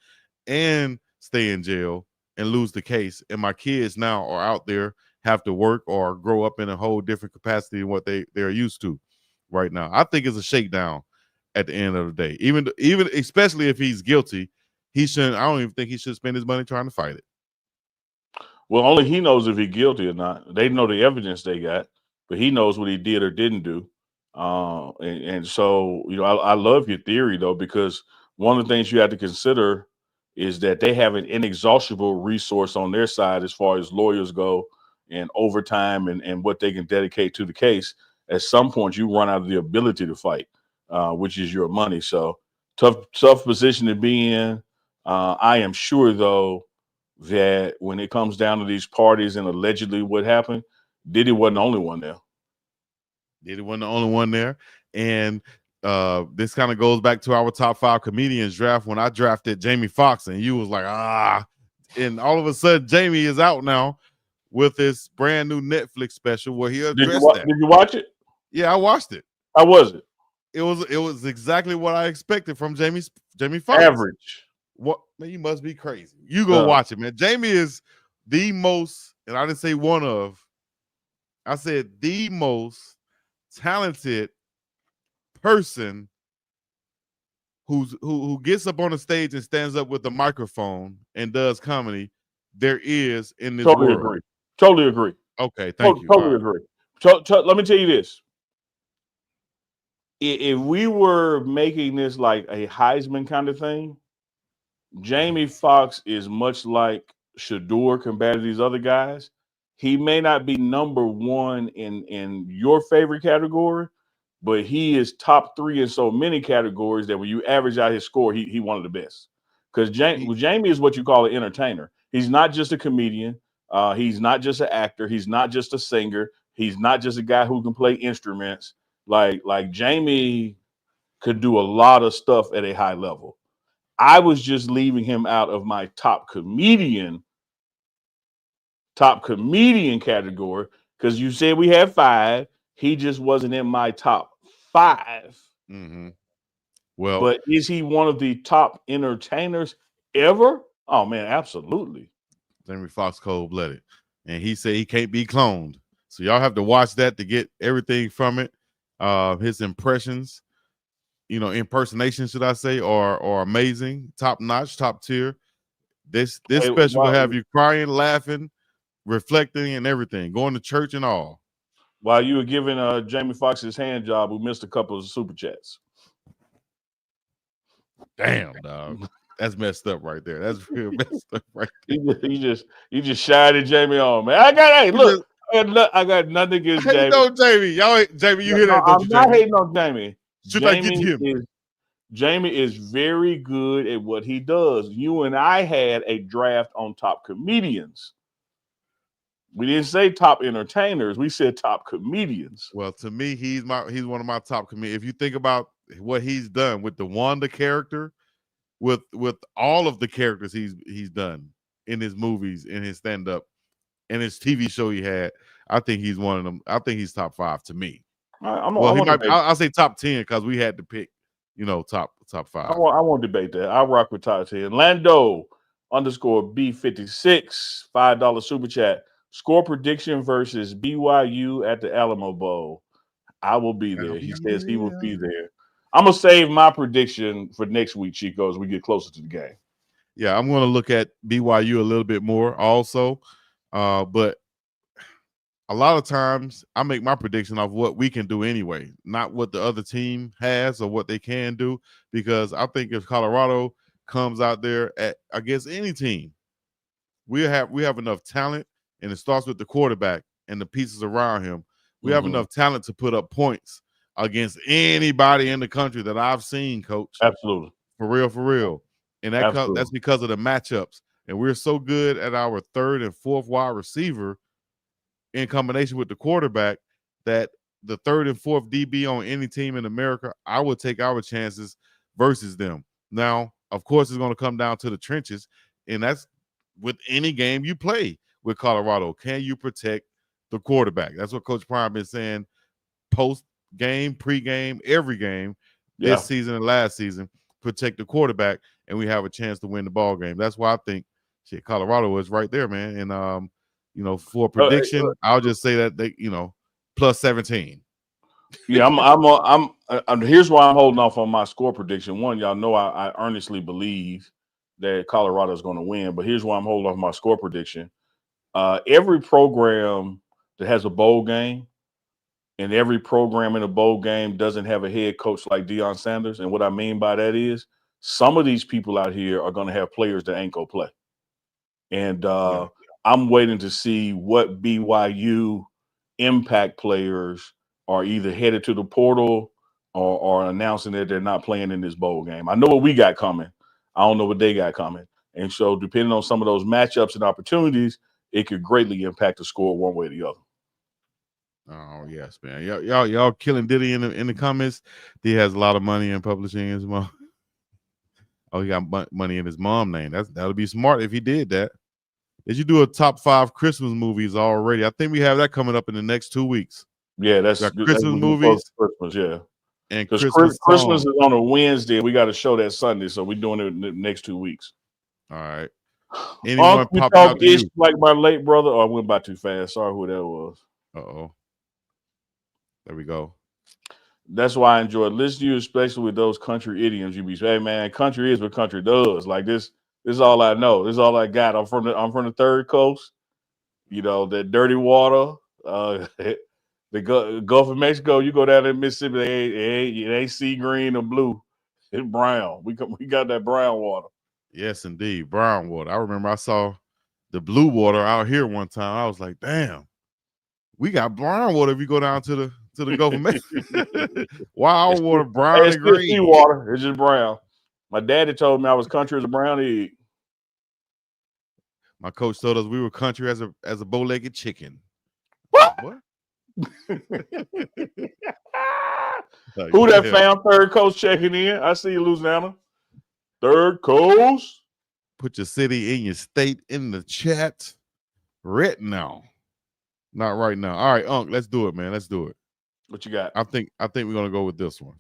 and stay in jail and lose the case? And my kids now are out there, have to work or grow up in a whole different capacity than what they're used to right now. I think it's a shakedown at the end of the day. Even especially if he's guilty, he shouldn't. I don't even think he should spend his money trying to fight it. Well, only he knows if he's guilty or not. They know the evidence they got, but he knows what he did or didn't do. And so, you know, I love your theory though, because one of the things you have to consider is that they have an inexhaustible resource on their side as far as lawyers go and overtime and what they can dedicate to the case. At some point, you run out of the ability to fight, which is your money. So tough position to be in. I am sure, though, that when it comes down to these parties and allegedly what happened, Diddy wasn't the only one there. Diddy wasn't the only one there. And this kind of goes back to our top 5 comedians draft when I drafted Jamie Foxx, and you was like, and all of a sudden Jamie is out now with this brand new Netflix special where he addressed that. Did you watch it? Yeah, I watched it. How was it? It was exactly what I expected from Jamie Foxx. Average. What, man, you must be crazy. You go watch it, man. Jamie is the most, and I didn't say one of, I said the most talented person who gets up on the stage and stands up with a microphone and does comedy there is in this world. Totally agree. Okay, thank you. Totally agree. Let me tell you this. If we were making this like a Heisman kind of thing, Jamie Foxx is much like Shador compared to these other guys. He may not be number one in your favorite category, but he is top 3 in so many categories that when you average out his score, he one of the best. Because Jamie is what you call an entertainer. He's not just a comedian. He's not just an actor. He's not just a singer. He's not just a guy who can play instruments. Like Jamie could do a lot of stuff at a high level. I was just leaving him out of my top comedian category because you said we had 5. He just wasn't in my top 5. Mm-hmm. Well, but is he one of the top entertainers ever? Oh man, absolutely. Jamie Foxx cold-blooded, and he said he can't be cloned. So y'all have to watch that to get everything from it. His impressions, impersonations, should I say, are amazing, top notch, top tier. This special will have you crying, laughing, reflecting, and everything, going to church and all. While you were giving Jamie Foxx his hand job, we missed a couple of super chats. Damn, dog. That's messed up right there. That's real messed up right there. You just shied at Jamie on, man. I got nothing against Jamie. Jamie. Jamie, you hear that? I'm not hating on Jamie. Should I get him? Jamie is very good at what he does. You and I had a draft on top comedians. We didn't say top entertainers. We said top comedians. Well, to me, he's one of my top comedians. If you think about what he's done with the Wanda character, with all of the characters he's done in his movies, in his stand-up, and his TV show he had, I think he's one of them. I think he's top 5 to me. I'll say top 10 because we had to pick, top 5. I won't debate that. I'll rock with top 10. Lando _B56, $5 super chat. Score prediction versus BYU at the Alamo Bowl. I will be there. He says he will be there. I'm going to save my prediction for next week, Chico, as we get closer to the game. Yeah, I'm going to look at BYU a little bit more also. But a lot of times I make my prediction of what we can do anyway, not what the other team has or what they can do, because I think if Colorado comes out there against any team, we have enough talent, and it starts with the quarterback and the pieces around him. We have enough talent to put up points against anybody in the country that I've seen, Coach. Absolutely. For real. And that's because of the matchups. And we're so good at our third and fourth wide receiver in combination with the quarterback that the third and fourth DB on any team in America, I would take our chances versus them. Now, of course, it's going to come down to the trenches, and that's with any game you play with Colorado. Can you protect the quarterback? That's what Coach Prime been saying post-game, pre-game, every game this season and last season. Protect the quarterback, and we have a chance to win the ball game. That's why I think Colorado is right there, man. And for prediction, I'll just say that they, plus 17. Yeah, I'm here's why I'm holding off on my score prediction. One, y'all know I earnestly believe that Colorado is going to win, but here's why I'm holding off my score prediction. Every program that has a bowl game, and every program in a bowl game doesn't have a head coach like Deion Sanders. And what I mean by that is some of these people out here are going to have players that ain't going to play. And I'm waiting to see what BYU impact players are either headed to the portal or announcing that they're not playing in this bowl game. I know what we got coming. I don't know what they got coming. And so depending on some of those matchups and opportunities, it could greatly impact the score one way or the other. Oh yes, man. Y'all killing Diddy in the comments. He has a lot of money in publishing his mom. Oh, he got money in his mom name. That'll be smart if he did that. Did you do a top 5 Christmas movies already? I think we have that coming up in the next 2 weeks. Yeah, that's Christmas movies. Christmas, yeah. And Christmas is on a Wednesday. We got a show that Sunday, so we're doing it in the next 2 weeks. All right. Anyone pop out to you? Like my late brother? Oh, I went by too fast. Sorry who that was. Uh-oh. There we go. That's why I enjoy listening to you, especially with those country idioms. You be saying, hey man, country is what country does. Like this is all I know. This is all I got. I'm from the third coast. That dirty water. The Gulf of Mexico. You go down to Mississippi, it ain't sea green or blue. It's brown. We got that brown water. Yes, indeed, brown water. I remember I saw the blue water out here one time. I was like, damn, we got brown water if you go down to the Gulf of Mexico. Wild water, brown and green. Sea water. It's just brown. My daddy told me I was country as a brown egg. My coach told us we were country as a bow-legged chicken. What? Who that found third coast checking in? I see you, Louisiana. Third coast. Put your city and your state in the chat right now. Not right now. All right, Unc, let's do it, man. Let's do it. What you got? I think we're gonna go with this one.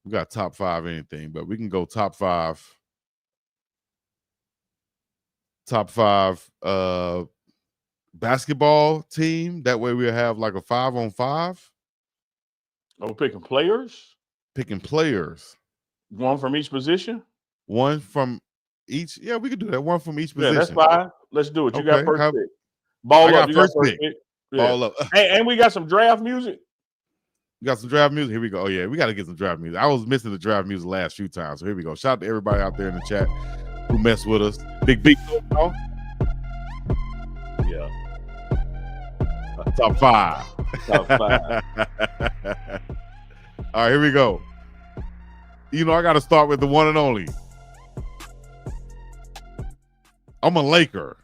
We got top 5 anything, but we can go top 5. Top 5 basketball team. That way we'll have like a 5-on-5. Oh, we're picking players? Picking players. One from each position? One from each. Yeah, we could do that. One from each position. Yeah, that's fine. Let's do it. You got first pick. Ball up. You got first pick. Yeah. Ball up. Hey, and we got some draft music. We got some draft music. Here we go. Oh, yeah, we got to get some draft music. I was missing the draft music the last few times. So here we go. Shout out to everybody out there in the chat who messed with us. Big beat. Yeah. Top 5. Top 5. All right, here we go. You know, I got to start with the one and only. I'm a Laker.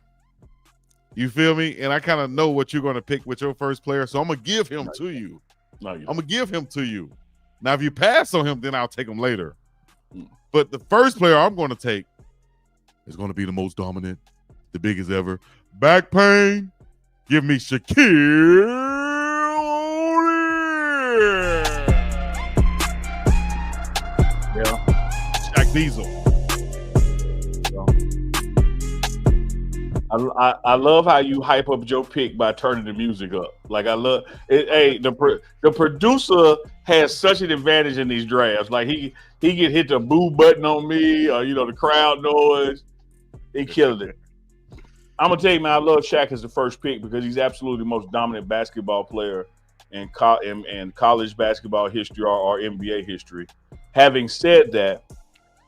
You feel me? And I kind of know what you're going to pick with your first player, so I'm going to give him to you. No, I'm going to give him to you. Now, if you pass on him, then I'll take him later. But the first player I'm going to take is going to be the most dominant, the biggest ever. Back pain. Give me Shaquille O'Neal. Yeah. Shaq Diesel. I love how you hype up your pick by turning the music up. Like I love it. Hey, the producer has such an advantage in these drafts. Like he can hit the boo button on me, or the crowd noise. He killed it. I'm gonna tell you, man, I love Shaq as the first pick because he's absolutely the most dominant basketball player in college basketball history or NBA history. Having said that,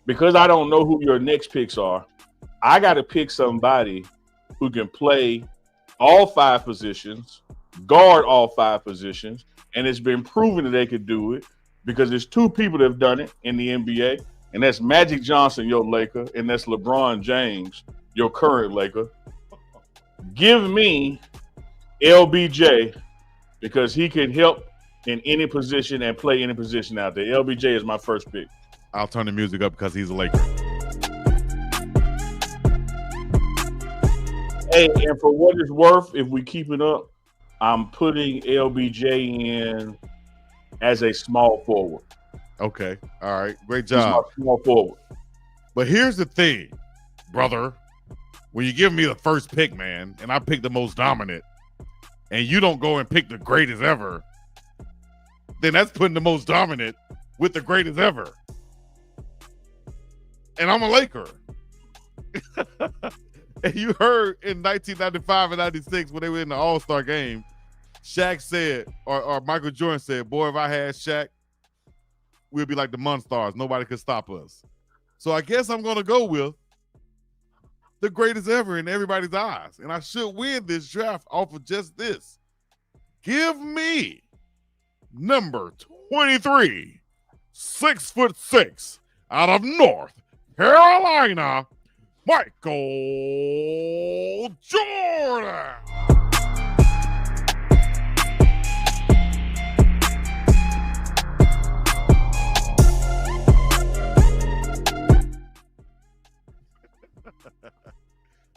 because I don't know who your next picks are, I got to pick somebody who can play all 5 positions, guard all 5 positions, and it's been proven that they could do it because there's 2 people that have done it in the NBA, and that's Magic Johnson, your Laker, and that's LeBron James, your current Laker. Give me LBJ because he can help in any position and play any position out there. LBJ is my first pick. I'll turn the music up because he's a Laker. Hey, and for what it's worth, if we keep it up, I'm putting LBJ in as a small forward. Okay. All right. Great He's job. my small forward. But here's the thing, brother. When you give me the first pick, man, and I pick the most dominant, and you don't go and pick the greatest ever, then that's putting the most dominant with the greatest ever. And I'm a Laker. And you heard in 1995 and 96 when they were in the All-Star game, Shaq said, or Michael Jordan said, boy, if I had Shaq, we'd be like the Monstars. Nobody could stop us. So I guess I'm going to go with the greatest ever in everybody's eyes. And I should win this draft off of just this. Give me number 23, 6'6", out of North Carolina, Michael Jordan.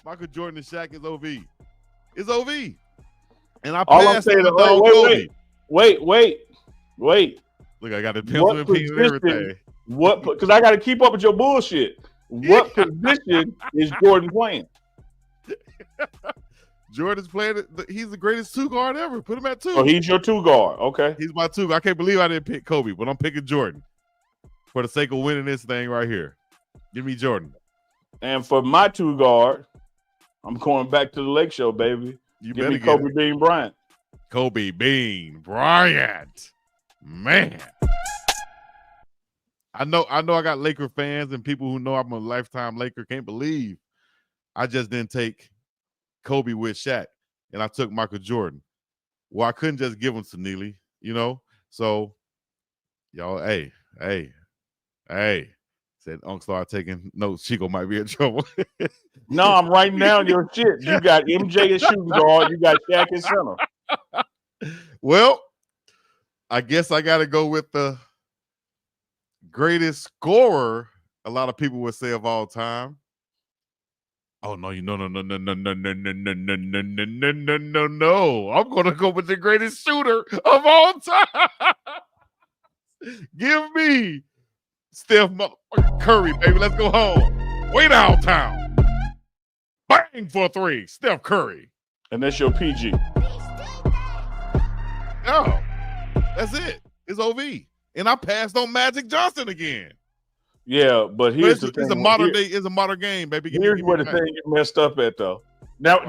Michael Jordan and Shaq is OV. It's OV. And I All I'm passed saying, on the dog Kobe. wait. Look, I got the pencil and pen and everything. What? Because I got to keep up with your bullshit. What position is Jordan playing? Jordan's playing. He's the greatest 2 guard ever. Put him at 2. Oh, he's your 2 guard. Okay. He's my 2. I can't believe I didn't pick Kobe, but I'm picking Jordan for the sake of winning this thing right here. Give me Jordan. And for my 2 guard, I'm going back to the Lake Show, baby. Give me Kobe Bean Bryant. Kobe Bean Bryant. Man. I know I got Laker fans and people who know I'm a lifetime Laker can't believe I just didn't take Kobe with Shaq and I took Michael Jordan. Well, I couldn't just give him to Neely, So, y'all, hey. Said Unc start taking notes. Chico might be in trouble. No, I'm writing down your shit. You got MJ as shooting guard. You got Shaq as center. Well, I guess I got to go with the greatest scorer. A lot of people would say of all time. Oh no! No! I'm gonna go with the greatest shooter of all time. Give me Steph Curry, baby. Let's go home. Way downtown. Bang for 3. Steph Curry. And that's your PG. No, that's it. It's OV. And I passed on Magic Johnson again. Yeah, but here's the thing. It's a modern day. It's a modern game, baby. Here's where the thing you messed up at, though. Now,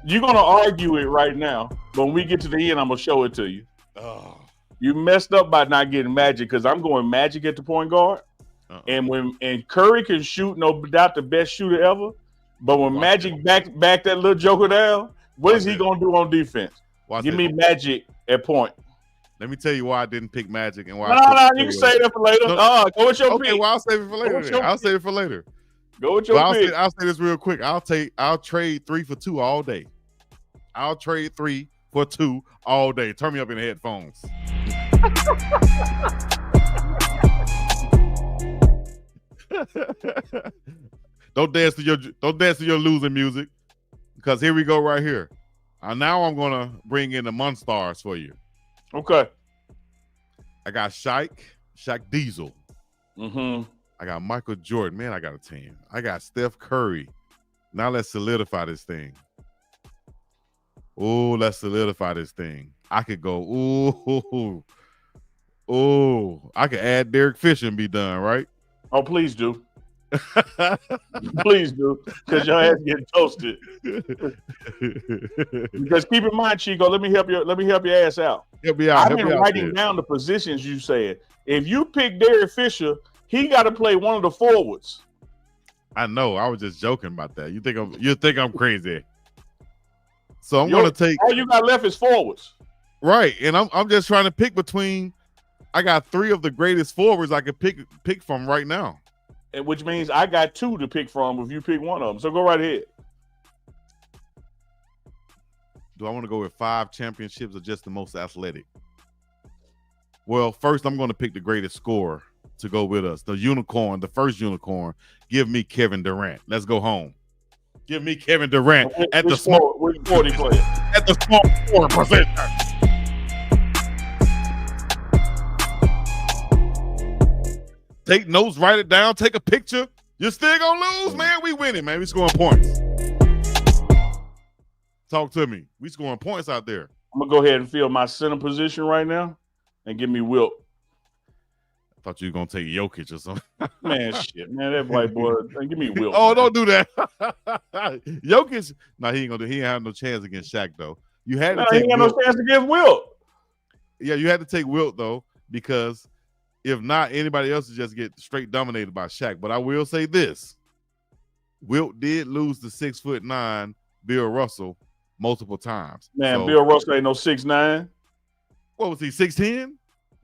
you're gonna argue it right now, but when we get to the end, I'm gonna show it to you. Oh. You messed up by not getting Magic because I'm going Magic at the point guard, and Curry can shoot, no doubt the best shooter ever. But when Magic back that little joker down, what is he gonna do on defense? Give me Magic at point. Let me tell you why I didn't pick Magic and why. No, you can say that for later. No. Go with your pick. Okay, well, I'll save it for later. I'll save it for later. Go with your pick. I'll say this real quick. I'll trade 3 for 2 all day. I'll trade 3 for 2 all day. Turn me up in the headphones. Don't dance to your losing music, because here we go right here. Now I'm gonna bring in the Monstars for you. Okay. I got Shaq Diesel. Mm-hmm. I got Michael Jordan. Man, I got a 10. I got Steph Curry. Now let's solidify this thing. Oh, let's solidify this thing. I could go, I could add Derek Fisher and be done, right? Oh, please do. Please do, because your ass getting toasted. Because keep in mind, Chico, let me help your ass out. Help me out. I've been writing down the positions you said. If you pick Derek Fisher, he got to play one of the forwards. I know. I was just joking about that. You think I'm crazy? So I'm gonna take. All you got left is forwards. Right, and I'm just trying to pick between. I got 3 of the greatest forwards I could pick from right now. And which means I got 2 to pick from if you pick one of them. So go right ahead. Do I want to go with 5 championships or just the most athletic? Well, first I'm going to pick the greatest scorer to go with us. The unicorn, the first unicorn. Give me Kevin Durant. Let's go home. Give me Kevin Durant at the small forward position. Take notes, write it down, take a picture. You're still gonna lose, man. We winning, man. We scoring points. Talk to me. We scoring points out there. I'm gonna go ahead and fill my center position right now and give me Wilt. I thought you were gonna take Jokic or something. Man, shit, man. That white boy, give me Wilt. Oh, man. Don't do that. Jokic, no, he ain't gonna do. He ain't have no chance against Shaq though. You had to take. He ain't got no chance against Wilt. Yeah, you had to take Wilt though, because if not, anybody else would just get straight dominated by Shaq. But I will say this: Wilt did lose to 6'9" Bill Russell multiple times. Man, so, Bill Russell ain't no 6'9". What was he, 6'10"?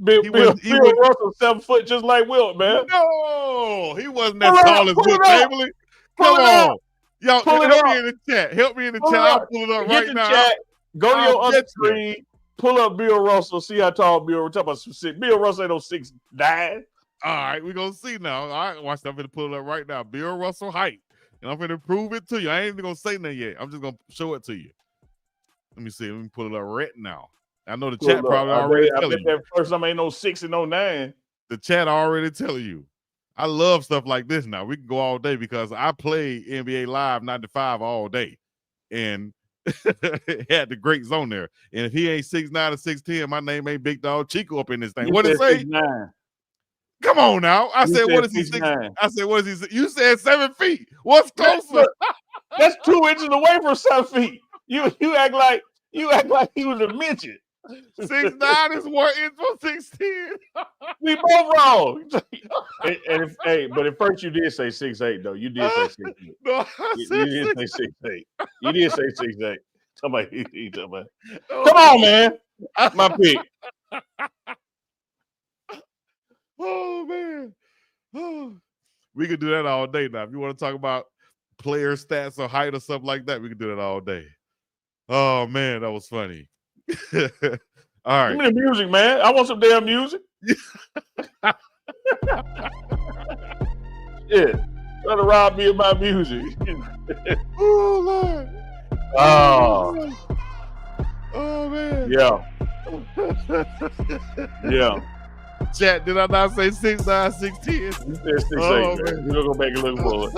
Bill Russell 7 foot, just like Wilt, man. No, he wasn't that tall as Wilt Chamberlain. Come on, y'all, help me in the chat. Help me in the chat. I'll pull it up right now. Chat. Go to your other screen. Pull up Bill Russell. See how tall Bill. We're talking about Bill Russell ain't no 6'9". All right, we're gonna see now. All right, watch that. I'm gonna pull it up right now. Bill Russell height, and I'm gonna prove it to you. I ain't even gonna say nothing yet. I'm just gonna show it to you. Let me see. Let me pull it up right now. I know the chat probably already telling you. That first time ain't no 6 and no 9. The chat already telling you. I love stuff like this now. We can go all day because I play NBA Live 95 all day, and had the great zone there. And if he ain't 6'9" or 6'10", my name ain't Big Dog Chico up in this thing. What it say? 6'9". Come on now. I said, what is he? 6'9". I said, what is he? You said 7 feet. What's closer? That's 2 inches away from 7 feet. You act like he was a midget. 6'9" is 1 inch from 6'10". We both wrong. But at first you did say 6'8", though. You did say 6'8". No, you did say 6'8". You did say 6'8". Come on, man. My pick. Oh man. Oh. We could do that all day now. If you want to talk about player stats or height or something like that, we could do that all day. Oh man, that was funny. All right. Give me the music, man. I want some damn music. Yeah. Trying to rob me of my music. Oh Lord. Oh man. Yeah. Yeah. Chat, did I not say 6'9", 6'10"? You said 6'8", man. We're gonna go back and look for it.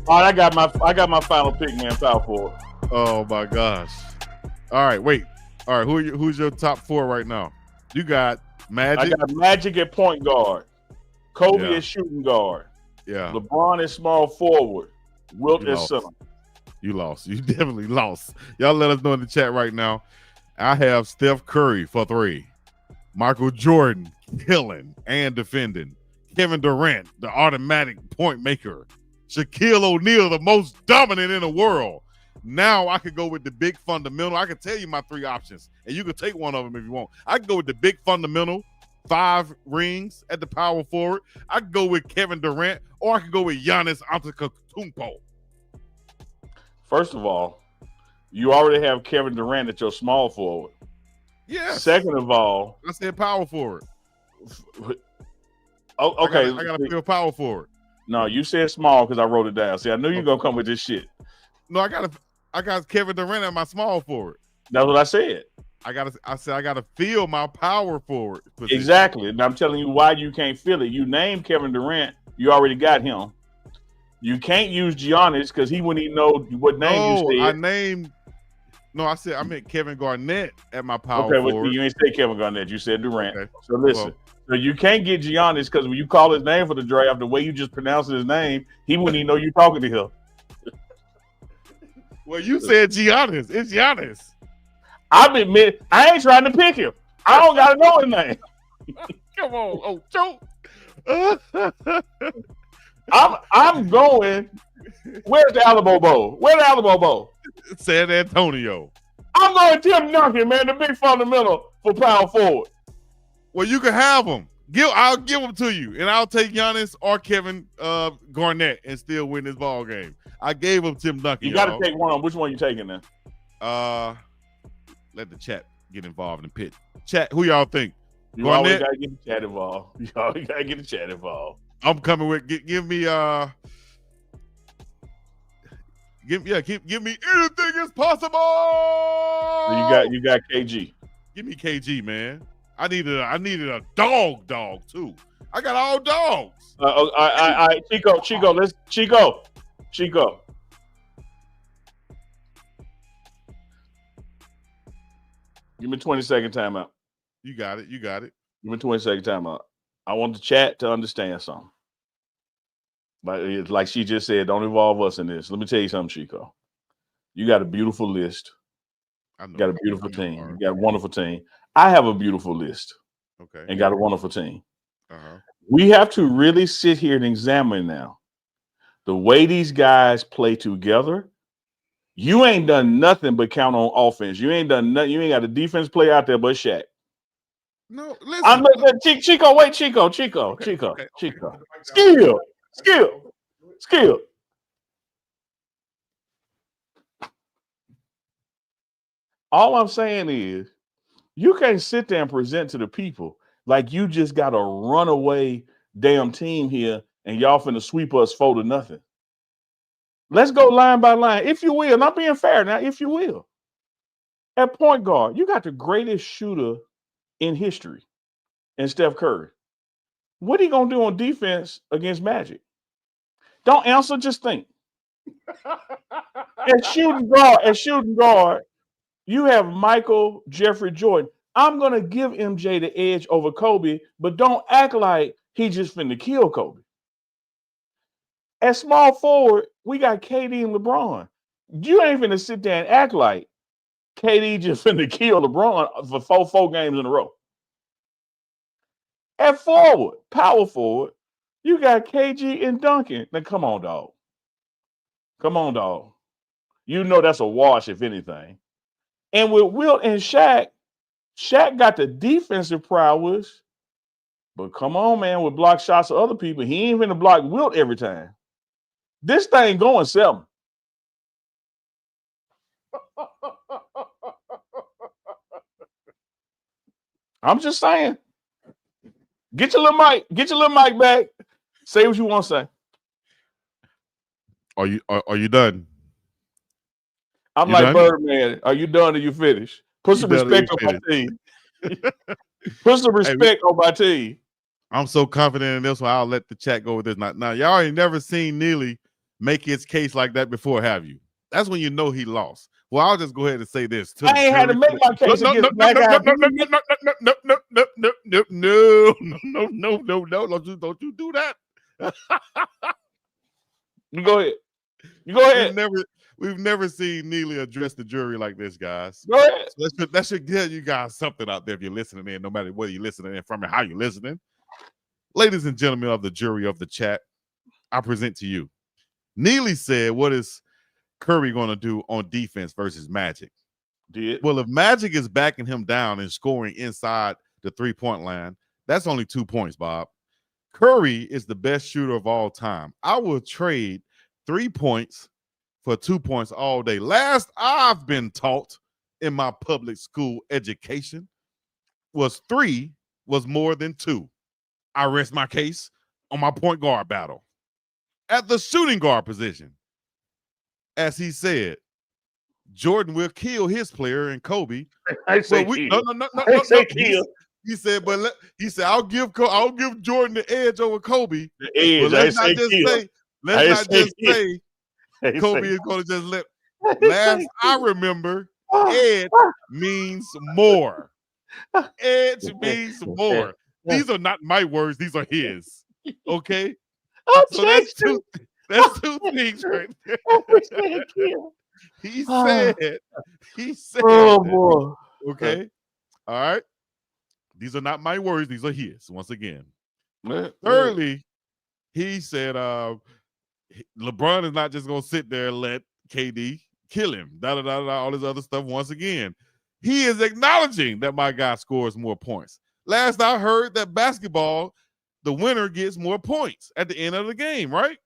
All right, I got my final pick, man. Foul forward. Oh my gosh. All right, wait. All right, who's your top 4 right now? You got Magic. I got Magic at point guard. Kobe at shooting guard. Yeah. LeBron at small forward. Wilt at center. You lost. You definitely lost. Y'all let us know in the chat right now. I have Steph Curry for 3. Michael Jordan killing and defending. Kevin Durant, the automatic point maker. Shaquille O'Neal, the most dominant in the world. Now I could go with the big fundamental. I can tell you my 3 options, and you can take one of them if you want. I can go with the big fundamental, 5 rings at the power forward. I could go with Kevin Durant, or I could go with Giannis Antetokounmpo. First of all, you already have Kevin Durant at your small forward. Yes. Second of all, I said power forward. Oh, okay. I gotta feel power forward. No, you said small because I wrote it down. See, I knew you were gonna come with this shit. No, I got Kevin Durant at my small forward. That's what I said. I said I gotta feel my power forward position. Exactly. And I'm telling you why you can't feel it. You named Kevin Durant, you already got him. You can't use Giannis because he wouldn't even know what name you said. I said I meant Kevin Garnett at my power forward. forward. You ain't say Kevin Garnett. You said Durant. Okay. So listen. So you can't get Giannis because when you call his name for the draft, the way you just pronounce his name, he wouldn't even know you're talking to him. Well, you said Giannis. It's Giannis. I ain't trying to pick him. I don't gotta know his name. Come on, choke. I'm going. Where's the Alamo Bowl? Where's the Alamo Bowl? San Antonio. I'm going Tim Duncan, man, the big fundamental for power forward. Well, you can have them. I'll give them to you, and I'll take Giannis or Kevin Garnett and still win this ball game. I gave him Tim Duncan. You got to take one of them. Which one you taking then? Let the chat get involved and pitch. Chat, who y'all think? You always got to get the chat involved. You always got to get the chat involved. I'm coming with. Give me. Give me anything is possible. So you got KG. Give me KG, man. I needed a dog too. I got all dogs. Chico. Give me 20-second timeout. You got it. Give me 20-second timeout. I want the chat to understand something. But it's like she just said, don't involve us in this. Let me tell you something, Chico. You got a beautiful list. You got a beautiful team. You got a wonderful team. I have a beautiful list. Okay. And got a wonderful team. Uh-huh. We have to really sit here and examine now the way these guys play together. You ain't done nothing but count on offense. You ain't done nothing. You ain't got a defense player out there but Shaq. No, listen. Chico, wait, Chico. Okay. Skill. All I'm saying is you can't sit there and present to the people like you just got a runaway damn team here and y'all finna sweep us 4-0. Let's go line by line, if you will. Not being fair now, if you will. At point guard, you got the greatest shooter in history in Steph Curry. What are you going to do on defense against Magic? Don't answer, just think. At shooting guard, you have Michael Jeffrey Jordan. I'm going to give MJ the edge over Kobe, but don't act like he just finna kill Kobe. At small forward, we got KD and LeBron. You ain't finna sit there and act like KD just finna kill LeBron for four games in a row. At forward, power forward, you got KG and Duncan. Now, come on, dog. You know that's a wash, if anything. And with Wilt and Shaq got the defensive prowess, but come on, man, with block shots of other people, he ain't finna block Wilt every time. This thing going 7. I'm just saying. Get your little mic back. Say what you want to say. Are you done? I'm you like done? Birdman. Are you done or you finished? Put some respect on my team. Put some respect on my team. I'm so confident in this one. I'll let the chat go with this. Now y'all ain't never seen Neely make his case like that before, have you? That's when you know he lost. Well, I'll just go ahead and say this. I ain't had to make my case against Black Eyed Peas. No, don't you do that. You go ahead. We've never seen Neely address the jury like this, guys. Go ahead. So that should give you guys something out there if you're listening in, no matter whether you're listening in from and how you're listening. Ladies and gentlemen of the jury of the chat, I present to you. Neely said what is Curry going to do on defense versus Magic? Did Well, if Magic is backing him down and scoring inside the 3-point line, that's only 2 points, Bob. Curry is the best shooter of all time. I will trade 3 points for 2 points all day. Last I've been taught in my public school education was 3 was more than 2. I rest my case on my point guard battle. At the shooting guard position, as he said, Jordan will kill his player and Kobe. I say No. I say kill. He said, I'll give Jordan the edge over Kobe. The edge. Let's not just say Kobe is going to just let. Last I remember, edge means more. Edge means more. These are not my words. These are his. Okay. So that's two things right there. He said. Oh boy. Okay. All right. These are not my words. These are his. Once again. Thirdly, he said LeBron is not just going to sit there and let KD kill him. All this other stuff. Once again, he is acknowledging that my guy scores more points. Last I heard that basketball, the winner gets more points at the end of the game, right?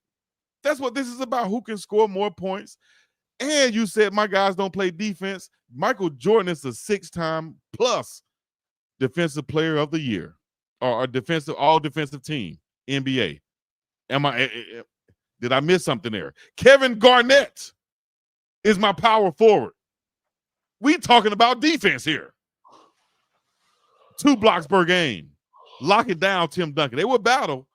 That's what this is about. Who can score more points? And you said my guys don't play defense. Michael Jordan is a 6-time plus defensive player of the year or all defensive team, NBA. Did I miss something there? Kevin Garnett is my power forward. We talking about defense here. 2 blocks per game. Lock it down, Tim Duncan. They will battle,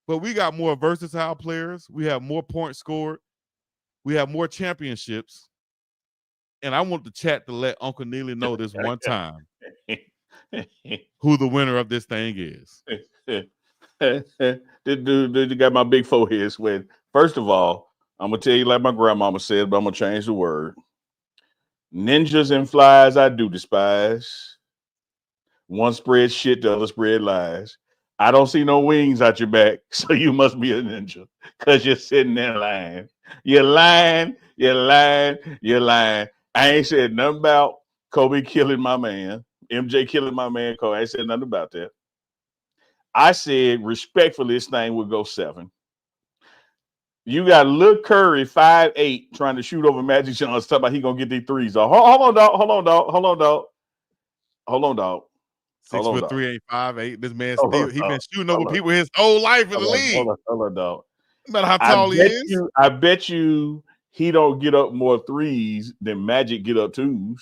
but we got more versatile players. We have more points scored. We have more championships. And I want the chat to let Uncle Neely know this one time who the winner of this thing is. This dude got my big forehead sweating. First of all, I'm going to tell you like my grandmama said, but I'm going to change the word. Ninjas and flies I do despise. One spread shit, the other spread lies. I don't see no wings out your back, so you must be a ninja because you're sitting there lying. You're lying. I ain't said nothing about Kobe killing my man, MJ killing my man, Kobe. I ain't said nothing about that. I said respectfully, this thing would go 7. You got Lil Curry, 5'8", trying to shoot over Magic Johnson, talking about he gonna get these threes off. Hold on, dog. 6'3" ain't 5'8". This man he been shooting over people his whole life in the league. Hold on, dog. No matter how tall he is. I bet you he don't get up more threes than Magic get up 2s.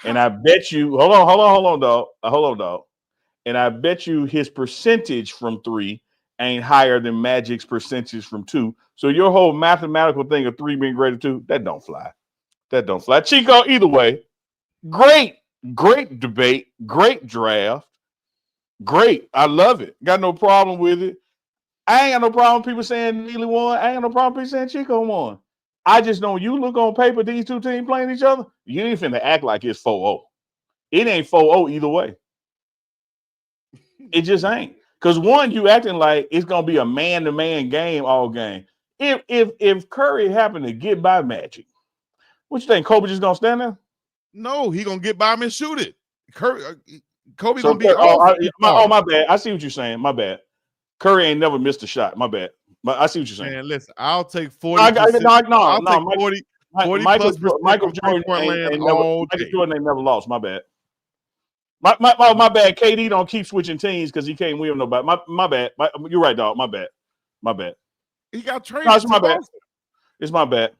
And I bet you, hold on, dog. And I bet you his percentage from 3 ain't higher than Magic's percentage from 2. So your whole mathematical thing of 3 being greater than 2, that don't fly. Chico, either way, great debate, great draft, great. I love it. Got no problem with it. I ain't got no problem with people saying Neely won. I ain't got no problem with people saying Chico won. I just know you look on paper, these two teams playing each other, you ain't finna act like it's 4-0. It ain't 4-0 either way. It just ain't. Because one, you acting like it's gonna be a man-to-man game all game. If Curry happened to get by Magic, what you think? Kobe just gonna stand there? No, he gonna get by him and shoot it. Kobe so, gonna be my bad. I see what you're saying. My bad. Curry ain't never missed a shot. My bad. But I see what you're saying. Man, listen, I'll take 40. Michael Jordan ain't never lost. My bad. My bad. KD don't keep switching teams because he can't win nobody. My bad. You're right, dog. My bad. He got traded. No, it's my bad. It's my bad.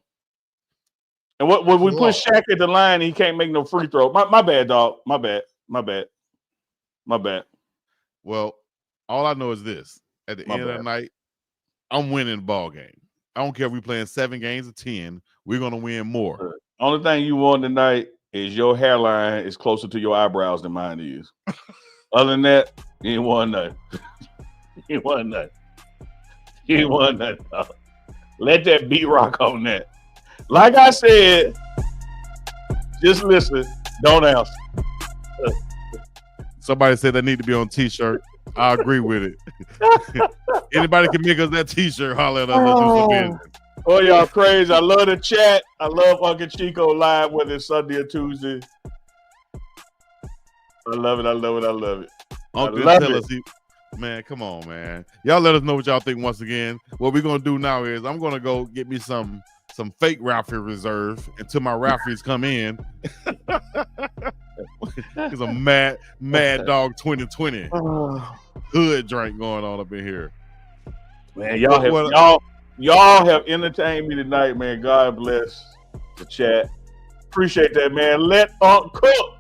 And when we put Shaq at the line, he can't make no free throw. My bad, dog. My bad. Well, all I know is this: at the end of the night, I'm winning the ball game. I don't care if we're playing 7 games or 10. We're gonna win more. Only thing you won tonight is your hairline is closer to your eyebrows than mine is. Other than that, you ain't won nothing. You ain't won nothing. Dog. Let that beat rock on that. Like I said, just listen. Don't answer. Somebody said that need to be on T-shirt. I agree with it. Anybody can make us that T-shirt, holler at us. Oh, y'all crazy. I love the chat. I love Uncle Chico live, whether it's Sunday or Tuesday. I love it. I love it. I love it. Uncle tell us, man, come on, man. Y'all let us know what y'all think once again. What we're going to do now is I'm going to go get me some fake Ralphie reserve until my Ralphies come in. It's a mad dog 2020 hood drink going on up in here. Man, y'all have entertained me tonight, man. God bless the chat. Appreciate that, man. Let Unc cook.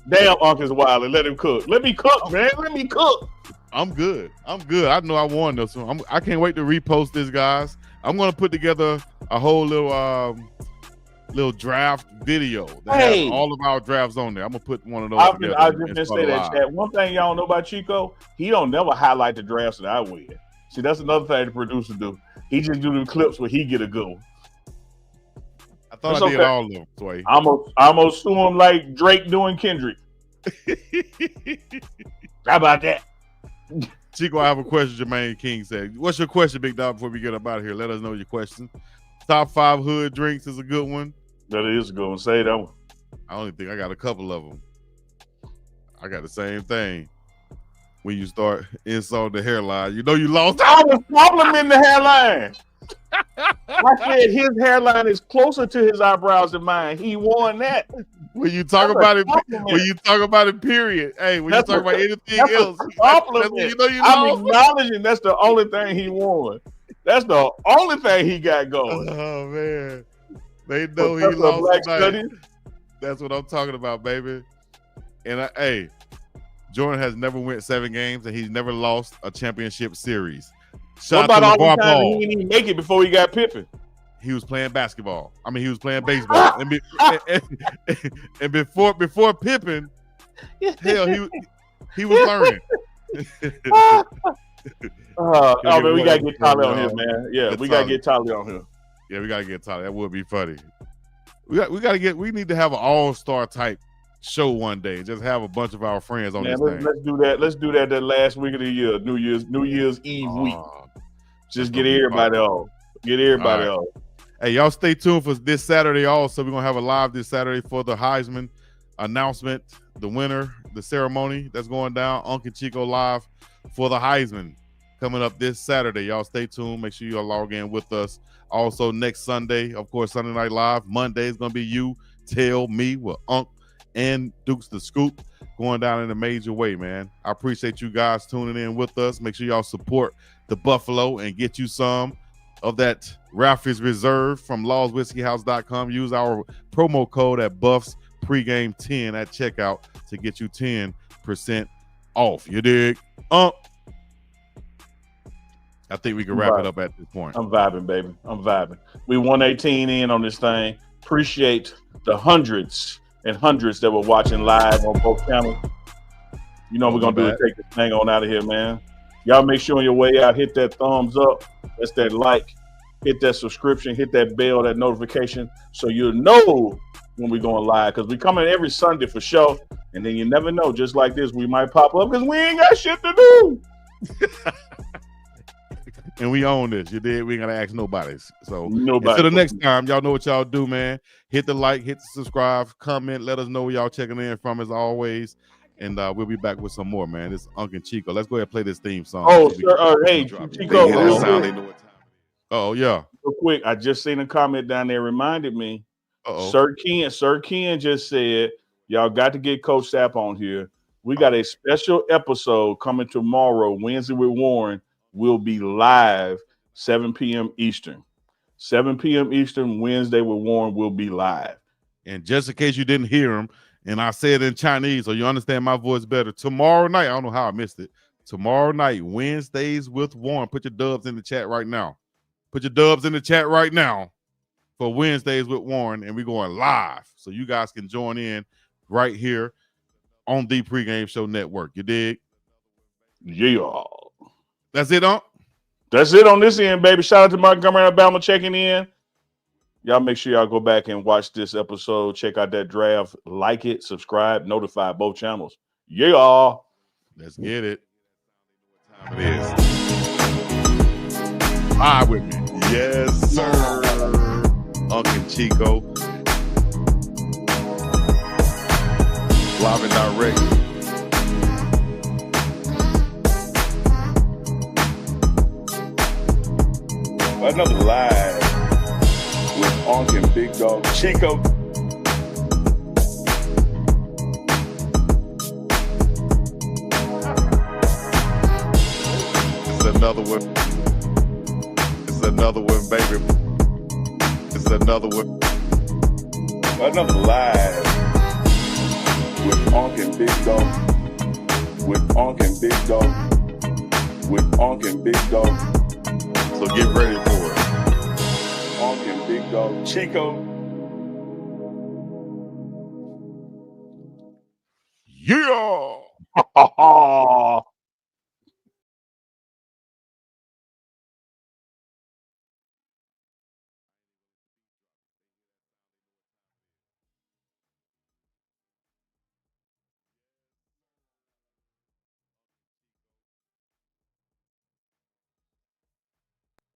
Damn, Unc is wild. And let him cook. Let me cook, man. Let me cook. I'm good. I know I won this one. I can't wait to repost this, guys. I'm gonna put together a whole little draft video that has all of our drafts on there. I'm gonna put one of those together. I just didn't say that, chat. One thing y'all know about Chico, he don't never highlight the drafts that I win. See, that's another thing the producer do. He just do the clips where he get a good one. I thought I did all of them, Sway. I'm gonna sue him like Drake doing Kendrick. How about that? Chico, I have a question. Jermaine King said, "What's your question, Big Dog? Before we get up out of here, let us know your question." Top 5 hood drinks is a good one. That is a good one. Say that one. I only think I got a couple of them. I got the same thing. When you start insult the hairline, you know you lost. I was complimenting the hairline. I said his hairline is closer to his eyebrows than mine. He won that. When you talk about it, period. Hey, when you talk about anything else, that's when you know you lost. I'm acknowledging that's the only thing he won. That's the only thing he got going. Oh man, they know he lost tonight. That's what I'm talking about, baby. And Jordan has never went 7 games, and he's never lost a championship series. What about all the time he didn't even make it before he got Pippen? He was playing basketball. I mean, he was playing baseball. and before Pippen, hell, he was learning. Man, we gotta get Tyler on here, man. Yeah, we gotta get Tyler on here. Yeah, we gotta get Tyler. That would be funny. We need to have an all-star type show one day. Just have a bunch of our friends on this thing. Let's do that. Let's do that last week of the year, New Year's Eve week. Just get everybody on. Get everybody on. Hey, y'all stay tuned for this Saturday also. We're going to have a live this Saturday for the Heisman announcement, the winner, the ceremony that's going down. Uncle Chico live for the Heisman coming up this Saturday. Y'all stay tuned. Make sure you log in with us. Also, next Sunday, of course, Sunday Night Live. Monday is going to be You Tell Me with Unc and Dukes the Scoop going down in a major way, man. I appreciate you guys tuning in with us. Make sure y'all support the Buffalo and get you some of that Ralphie's Reserve from lawswhiskeyhouse.com. Use our promo code at Buffs pregame 10 at checkout to get you 10% off. You dig? I think we can wrap it up at this point. I'm vibing, baby. I'm vibing. We 118 in on this thing. Appreciate the hundreds and hundreds that were watching live on both channels. You know what we're going to do is take this thing on out of here, man. Y'all make sure on your way out, hit that thumbs up. That's that like. Hit that subscription. Hit that bell, that notification, so you'll know when we're going live. Because we come in every Sunday for sure. And then you never know. Just like this, we might pop up because we ain't got shit to do. And we own this. You did. We ain't got to ask nobody. So nobody. Until the next time, y'all know what y'all do, man. Hit the like, hit the subscribe, comment. Let us know where y'all checking in from as always. And we'll be back with some more, man. This is Uncle Chico. Let's go ahead and play this theme song. Oh, sir. Hey, Chico. Oh, yeah. Real quick, I just seen a comment down there reminded me. Sir Ken just said, y'all got to get Coach Sapp on here. We got a special episode coming tomorrow, Wednesday with Warren. Will be live 7 p.m. Eastern. 7 p.m. Eastern, Wednesday with Warren will be live. And just in case you didn't hear him, and I said in Chinese, so you understand my voice better. Tomorrow night, I don't know how I missed it. Tomorrow night, Wednesdays with Warren. Put your dubs in the chat right now. Put your dubs in the chat right now for Wednesdays with Warren, and we're going live. So you guys can join in right here on the Pregame Show Network. You dig? Yeah. That's it, Unc? That's it on this end, baby. Shout out to Montgomery, Alabama checking in. Y'all make sure y'all go back and watch this episode. Check out that draft. Like it, subscribe, notify both channels. Yeah. Let's get it. What time it is? Vibe with me. Yes, sir. UNK and CHICO. Live and direct. Another live with UNK and Big Dog CHICO. It's another one. It's another one, baby. It's another one. Another live with UNK and Big Dog. With UNK and Big Dog. With UNK and Big Dog. So get ready for it. UNK and Big Dog CHICO. Yeah.